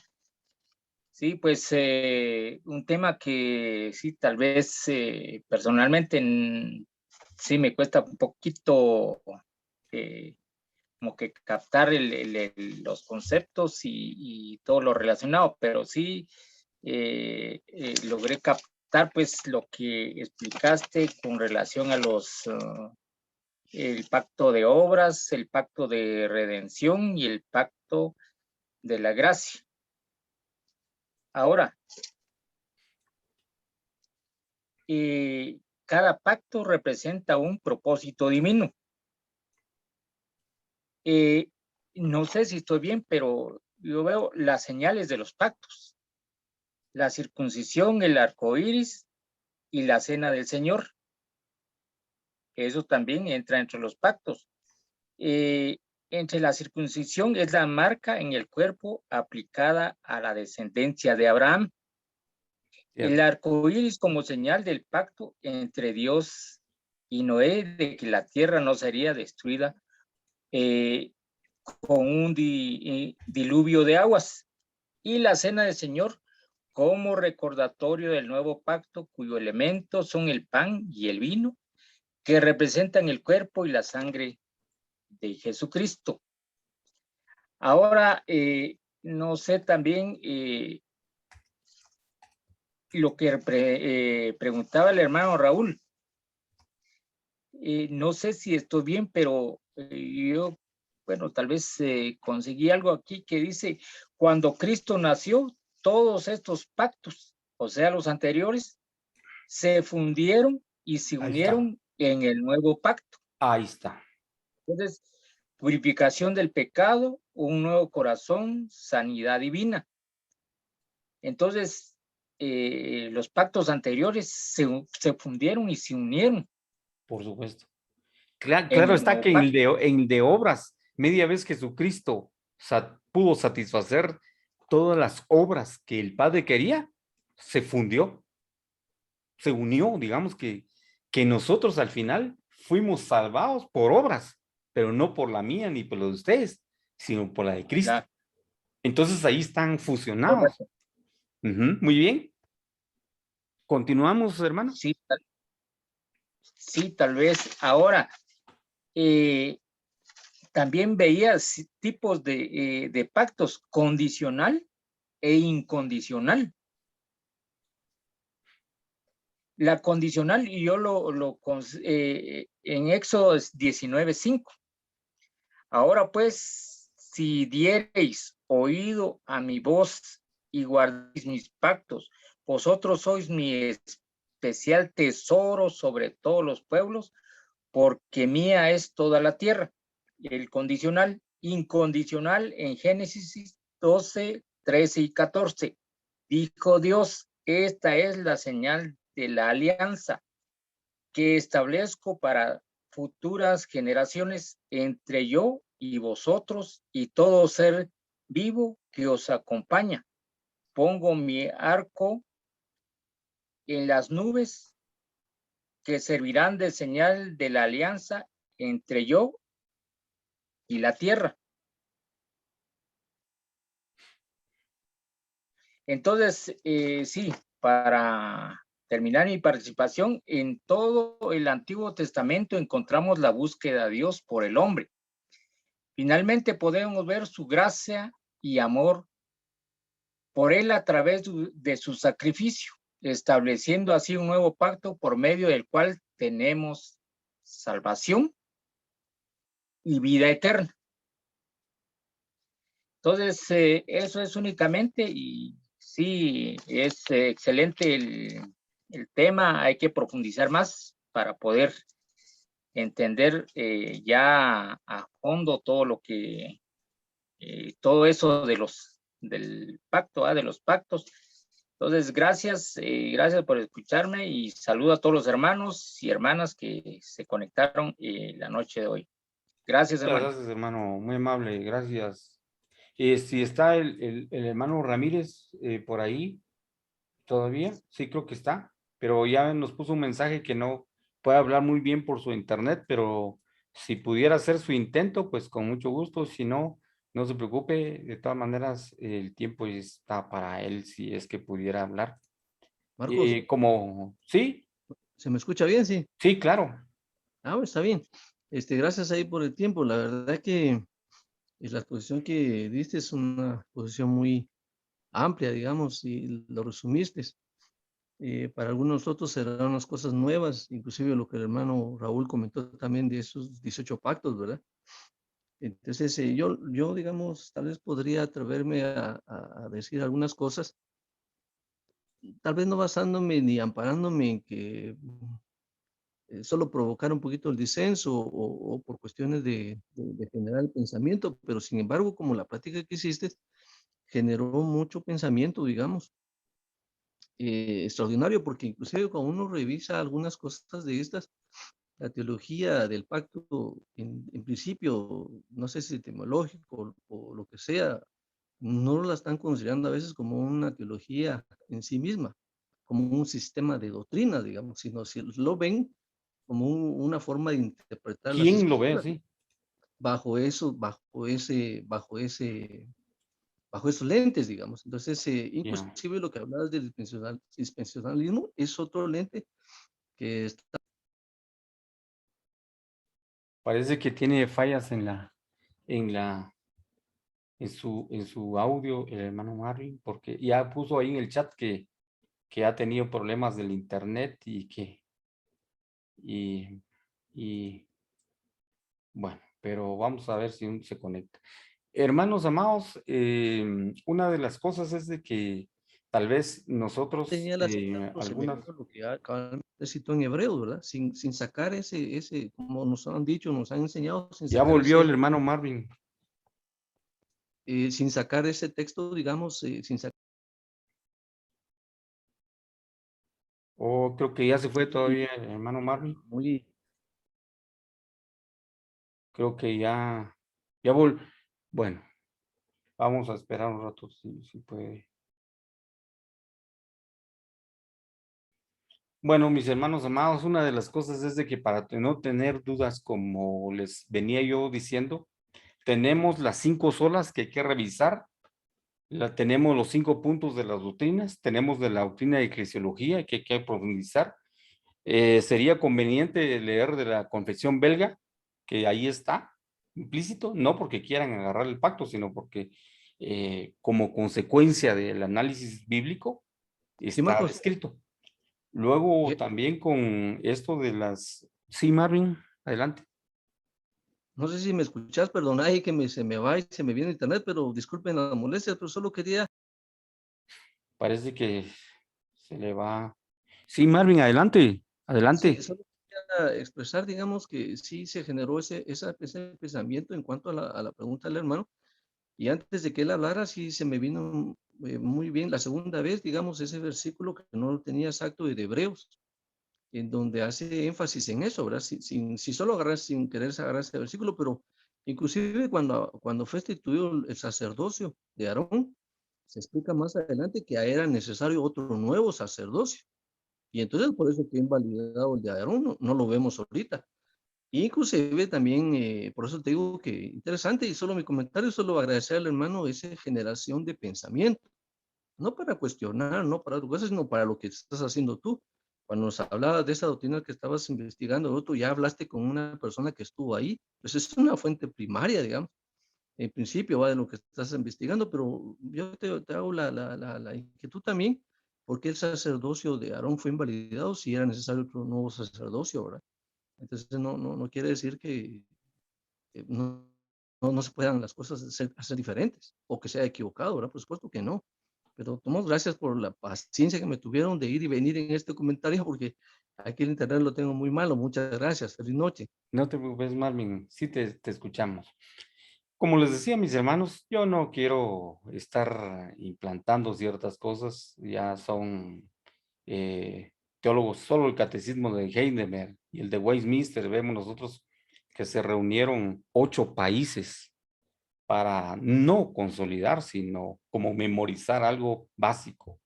Sí, pues un tema que sí, tal vez personalmente sí me cuesta un poquito como que captar los conceptos y todo lo relacionado, pero sí logré captar pues lo que explicaste con relación a el pacto de obras, el pacto de redención y el pacto de la gracia. Ahora, cada pacto representa un propósito divino. No sé si estoy bien, pero yo veo las señales de los pactos. La circuncisión, el arco iris y la cena del Señor. Eso también entra entre los pactos. Entre la circuncisión es la marca en el cuerpo aplicada a la descendencia de Abraham. Cierto. El arco iris como señal del pacto entre Dios y Noé de que la tierra no sería destruida con un diluvio de aguas. Y la cena del Señor como recordatorio del nuevo pacto, cuyo elemento son el pan y el vino, que representan el cuerpo y la sangre de Jesucristo. Ahora, no sé también lo que preguntaba el hermano Raúl. No sé si estoy bien, pero yo, bueno, tal vez conseguí algo aquí que dice, cuando Cristo nació, todos estos pactos, o sea, los anteriores, se fundieron y se Ahí está. unieron en el nuevo pacto. Ahí está. Entonces, purificación del pecado, un nuevo corazón, sanidad divina. Entonces, los pactos anteriores se fundieron y se unieron Por supuesto. Claro, en claro el está nuevo que en pacto. en el de obras, media vez Jesucristo pudo satisfacer todas las obras que el Padre quería, se fundió, se unió, digamos que nosotros al final fuimos salvados por obras, pero no por la mía ni por la de ustedes, sino por la de Cristo. Ya, Entonces ahí están fusionados. correcto. Ujú, muy bien. Continuamos, hermano. Sí, sí, tal vez. Ahora, también veía tipos de pactos, condicional e incondicional. La condicional, y yo en Éxodo 19:5. Ahora pues, si diereis oído a mi voz y guardéis mis pactos, vosotros sois mi especial tesoro sobre todos los pueblos, porque mía es toda la tierra. El condicional, incondicional en Génesis 12, 13 y 14. Dijo Dios, esta es la señal de la alianza que establezco para futuras generaciones entre yo y vosotros y todo ser vivo que os acompaña. Pongo mi arco en las nubes que servirán de señal de la alianza entre yo y la tierra. Entonces, sí, para terminar mi participación, en todo el Antiguo Testamento encontramos la búsqueda de Dios por el hombre. Finalmente podemos ver su gracia y amor por él a través de su sacrificio, estableciendo así un nuevo pacto por medio del cual tenemos salvación y vida eterna. Entonces, eso es únicamente, y sí, es excelente el tema, hay que profundizar más para poder entender ya a fondo todo lo que, todo eso del pacto, de los pactos. Entonces, gracias, gracias por escucharme y saludo a todos los hermanos y hermanas que se conectaron la noche de hoy. Gracias, Muchas hermano. gracias, hermano. Muy amable. Gracias. Si está el hermano Ramírez por ahí todavía, sí creo que está, pero ya nos puso un mensaje que no puede hablar muy bien por su internet, pero si pudiera hacer su intento, pues con mucho gusto. Si no, no se preocupe. De todas maneras, el tiempo está para él si es que pudiera hablar. Marcos, Sí, ¿se me escucha bien? Sí. sí, claro. Ah, bueno, está bien. Gracias ahí por el tiempo. La verdad que la exposición que diste es una exposición muy amplia, digamos, y lo resumiste. Para algunos otros serán unas cosas nuevas, inclusive lo que el hermano Raúl comentó también de esos 18 pactos, ¿verdad? Entonces, yo, digamos, tal vez podría atreverme a decir algunas cosas, tal vez no basándome ni amparándome en que solo provocar un poquito el disenso o por cuestiones de generar el pensamiento, pero sin embargo, como la práctica que hiciste generó mucho pensamiento, digamos, extraordinario, porque inclusive cuando uno revisa algunas cosas de estas, la teología del pacto, en principio, no sé si etimológico o lo que sea, no la están considerando a veces como una teología en sí misma, como un sistema de doctrina, digamos, sino si lo ven como una forma de interpretar las ¿Quién lo ve escrituras así? bajo eso, bajo esos lentes, digamos. Entonces, Ya. inclusive lo que hablabas del dispensacionalismo es otro lente que está. Parece que tiene fallas en la, en su audio, el hermano Marvin, porque ya puso ahí en el chat que ha tenido problemas del internet y, y bueno, pero vamos a ver si se conecta. Hermanos amados, una de las cosas es de que tal vez nosotros, Tenía la señal, pero se me algunas, vino lo que acabamos de citar en hebreo, ¿verdad? Sin sacar como nos han dicho, nos han enseñado, ya volvió el hermano Marvin, sin sacar ese texto, digamos, sin sacar. o creo que ya se fue todavía el hermano Marvin, Muy, creo que bueno, vamos a esperar un rato si puede. Bueno, mis hermanos amados, una de las cosas es de que para no tener dudas, como les venía yo diciendo, tenemos las 5 solas que hay que revisar. Tenemos los 5 puntos de las doctrinas, tenemos de la doctrina de eclesiología que hay que profundizar. Sería conveniente leer de la confesión belga, que ahí está implícito, no porque quieran agarrar el pacto, sino porque como consecuencia del análisis bíblico sí, está Marcos, descrito. Luego eh, también con esto de las... Sí, Marvin, adelante. no sé si me escuchás, perdón, ay, se me va y se me viene internet, pero disculpen la molestia, pero solo quería. Parece que se le va... Sí, Marvin, adelante, Sí, adelante. solo quería expresar, digamos, que sí se generó ese pensamiento en cuanto a la pregunta del hermano. Y antes de que él hablara, sí se me vino muy bien la segunda vez, digamos, ese versículo que no lo tenía exacto de Hebreos, en donde hace énfasis en eso, ¿verdad? Si solo agarras, sin querer agarrar ese versículo, pero inclusive cuando fue instituido el sacerdocio de Aarón, se explica más adelante que era necesario otro nuevo sacerdocio. Y entonces por eso que invalidado el de Aarón, no lo vemos ahorita. Inclusive también, por eso te digo que interesante, y solo mi comentario, solo agradecer al hermano esa generación de pensamiento, no para cuestionar, no para otras cosas, sino para lo que estás haciendo tú. Cuando nos hablabas de esa doctrina que estabas investigando, tú ya hablaste con una persona que estuvo ahí, pues es una fuente primaria, digamos. En principio va de lo que estás investigando, pero yo te hago la inquietud también, ¿por qué el sacerdocio de Aarón fue invalidado si era necesario otro nuevo sacerdocio, ¿verdad? Entonces no quiere decir que no se puedan las cosas hacer diferentes o que sea equivocado, ¿verdad? Por supuesto que no. Pero tomamos gracias por la paciencia que me tuvieron de ir y venir en este comentario porque aquí el internet lo tengo muy malo. Muchas gracias. Feliz noche. No te preocupes, Marvin, sí te escuchamos. Como les decía, mis hermanos, yo no quiero estar implantando ciertas cosas, ya son teólogos, solo el catecismo de Heidelberg y el de Westminster, vemos nosotros que se reunieron 8 países para no consolidar, sino como memorizar algo básico.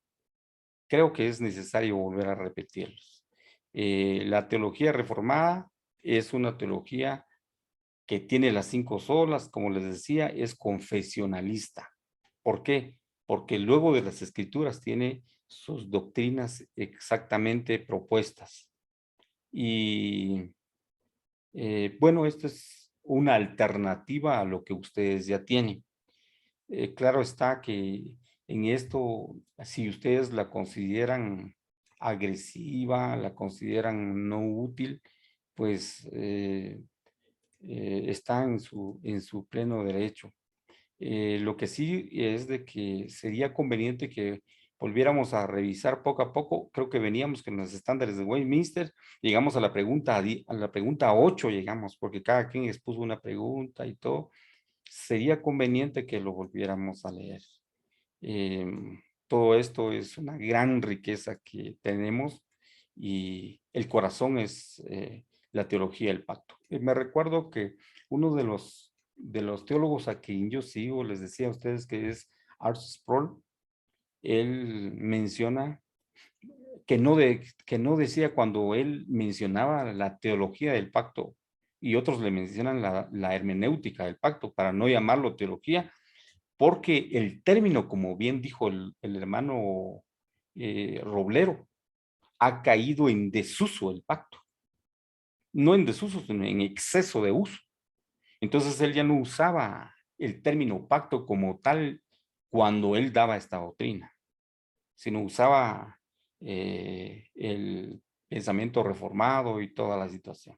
Creo que es necesario volver a repetirlos. La teología reformada es una teología que tiene las 5 solas, como les decía, es confesionalista. ¿Por qué? Porque luego de las escrituras tiene sus doctrinas exactamente propuestas. Y bueno, esto es una alternativa a lo que ustedes ya tienen. Claro está que en esto, si ustedes la consideran agresiva, la consideran no útil, pues está en su pleno derecho. Lo que sí es de que sería conveniente que volviéramos a revisar poco a poco, creo que veníamos con los estándares de Westminster, llegamos a la pregunta, a la pregunta 8 llegamos, porque cada quien expuso una pregunta y todo. Sería conveniente que lo volviéramos a leer. Todo esto es una gran riqueza que tenemos y el corazón es la teología del pacto. Me recuerdo que uno de los teólogos a quien yo sigo, les decía a ustedes que es Art Sproul, él menciona que no decía cuando él mencionaba la teología del pacto y otros le mencionan la hermenéutica del pacto para no llamarlo teología, porque el término, como bien dijo el hermano Roblero, ha caído en desuso el pacto. No en desuso, sino en exceso de uso. Entonces él ya no usaba el término pacto como tal cuando él daba esta doctrina, sino usaba el pensamiento reformado y toda la situación.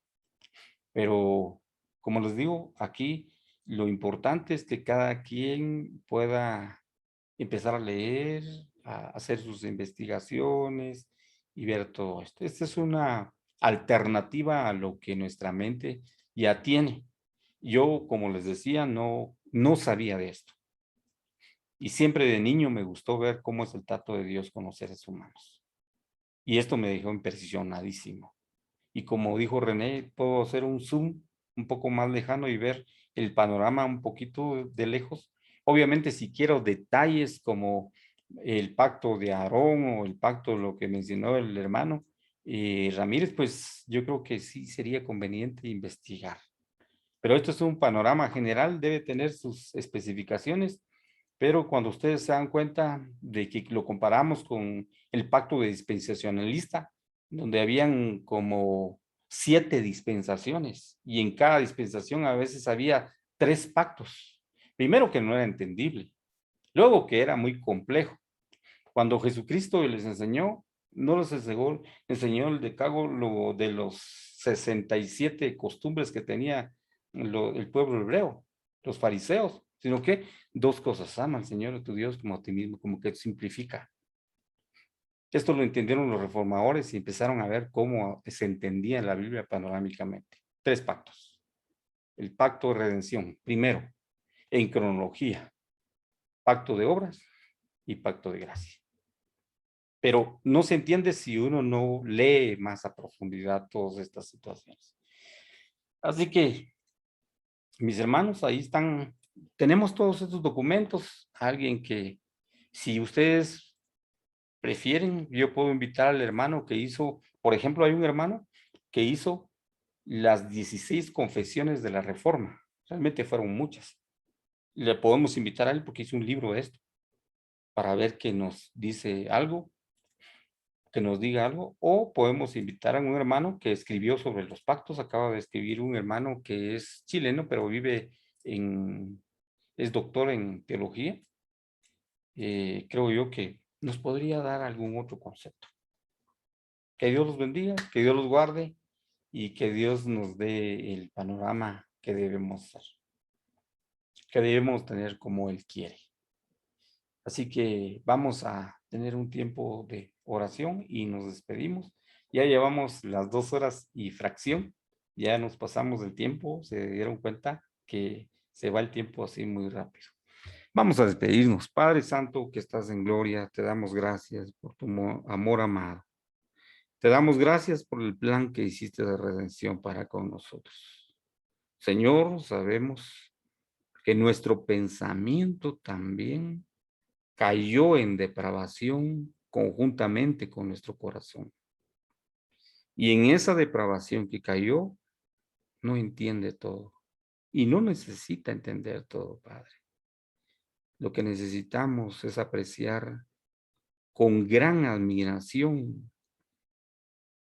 Pero, como les digo, aquí lo importante es que cada quien pueda empezar a leer, a hacer sus investigaciones y ver todo esto. Esta es una alternativa a lo que nuestra mente ya tiene. Yo, como les decía, no sabía de esto. Y siempre de niño me gustó ver cómo es el trato de Dios con los seres humanos. Y esto me dejó impresionadísimo. Y como dijo René, puedo hacer un zoom un poco más lejano y ver el panorama un poquito de lejos. Obviamente, si quiero detalles como el pacto de Aarón o el pacto, lo que mencionó el hermano Ramírez, pues yo creo que sí sería conveniente investigar. Pero esto es un panorama general, debe tener sus especificaciones, pero cuando ustedes se dan cuenta de que lo comparamos con el pacto de dispensacionalista, donde habían como 7 dispensaciones y en cada dispensación a veces había 3 pactos. Primero que no era entendible, luego que era muy complejo. Cuando Jesucristo les enseñó, no les enseñó el decálogo de los 67 costumbres que tenía el pueblo hebreo, los fariseos, sino que 2 cosas: ama al Señor tu Dios como a ti mismo, como que simplifica. Esto lo entendieron los reformadores y empezaron a ver cómo se entendía en la Biblia panorámicamente. 3 pactos. El pacto de redención, primero, en cronología, pacto de obras y pacto de gracia. Pero no se entiende si uno no lee más a profundidad todas estas situaciones. Así que, mis hermanos, ahí están, tenemos todos estos documentos. Alguien que, si ustedes prefieren, yo puedo invitar al hermano que hizo, por ejemplo, hay un hermano que hizo las 16 confesiones de la Reforma. Realmente fueron muchas. Le podemos invitar a él porque hizo un libro de esto, para ver que nos dice algo, que nos diga algo, o podemos invitar a un hermano que escribió sobre los pactos. Acaba de escribir un hermano que es chileno, pero es doctor en teología. Creo yo que nos podría dar algún otro concepto. Que Dios los bendiga, que Dios los guarde y que Dios nos dé el panorama que debemos ser, que debemos tener como Él quiere. Así que vamos a tener un tiempo de oración y nos despedimos. Ya llevamos las 2 horas y fracción. Ya nos pasamos del tiempo. Se dieron cuenta que se va el tiempo así muy rápido. Vamos a despedirnos. Padre Santo, que estás en gloria, te damos gracias por tu amor amado. Te damos gracias por el plan que hiciste de redención para con nosotros. Señor, sabemos que nuestro pensamiento también cayó en depravación conjuntamente con nuestro corazón. Y en esa depravación que cayó, no entiende todo. Y no necesita entender todo, Padre. Lo que necesitamos es apreciar con gran admiración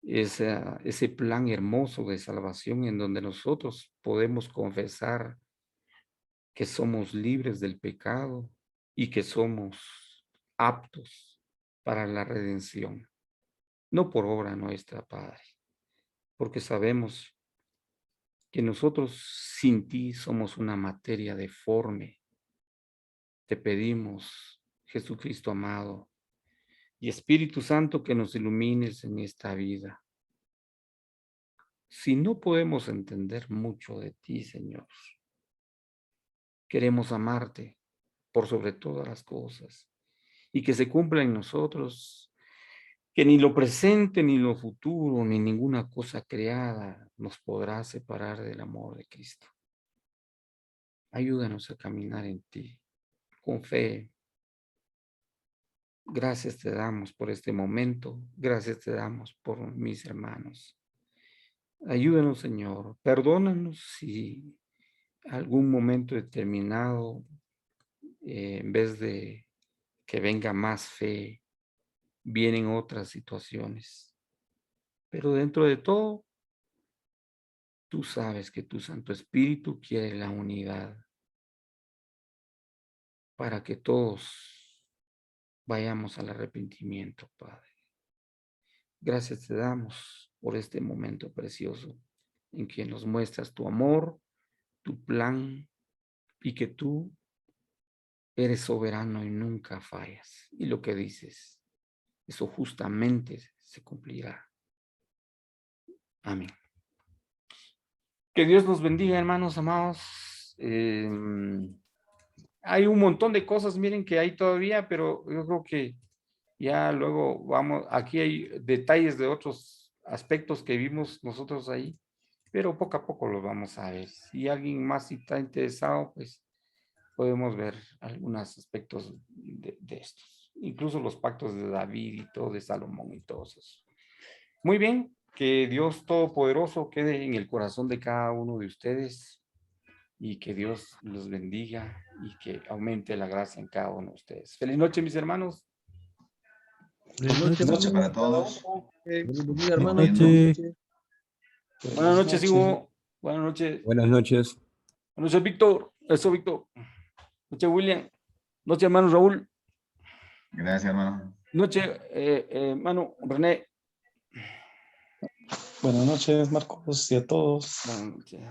ese plan hermoso de salvación en donde nosotros podemos confesar que somos libres del pecado y que somos aptos para la redención. No por obra nuestra, Padre, porque sabemos que nosotros sin ti somos una materia deforme. Te pedimos, Jesucristo amado, Y Espíritu Santo, que nos ilumines en esta vida. Si no podemos entender mucho de ti, Señor, queremos amarte por sobre todas las cosas y que se cumpla en nosotros que ni lo presente, ni lo futuro, ni ninguna cosa creada nos podrá separar del amor de Cristo. Ayúdanos a caminar en ti con fe. Gracias te damos por este momento. Gracias te damos por mis hermanos. Ayúdanos, Señor. Perdónanos si algún momento determinado, en vez de que venga más fe, vienen otras situaciones. Pero dentro de todo, tú sabes que tu Santo Espíritu quiere la unidad para que todos vayamos al arrepentimiento, Padre. Gracias te damos por este momento precioso en que nos muestras tu amor, tu plan y que tú eres soberano y nunca fallas. Y lo que dices, eso justamente se cumplirá. Amén. Que Dios nos bendiga, hermanos amados. Hay un montón de cosas, miren, que hay todavía, pero yo creo que ya luego vamos, aquí hay detalles de otros aspectos que vimos nosotros ahí, pero poco a poco los vamos a ver. Si alguien más está interesado, pues podemos ver algunos aspectos de estos, incluso los pactos de David y todo, de Salomón y todos esos. Muy bien, que Dios Todopoderoso quede en el corazón de cada uno de ustedes y que Dios los bendiga y que aumente la gracia en cada uno de ustedes. Feliz noche, mis hermanos. Buenas Buenas Buenas noches noches. para todos. Dios bendiga, Nos hermano. estamos Buenas viendo. noches. Buenas noches, Hugo. Buenas noches. Buenas noches. Buenas noches, Víctor. Eso, Víctor. Noche, William. Noche, hermano Raúl. Gracias, hermano. Noche, hermano René. Buenas noches, Marcos, y a todos. Buenas noches.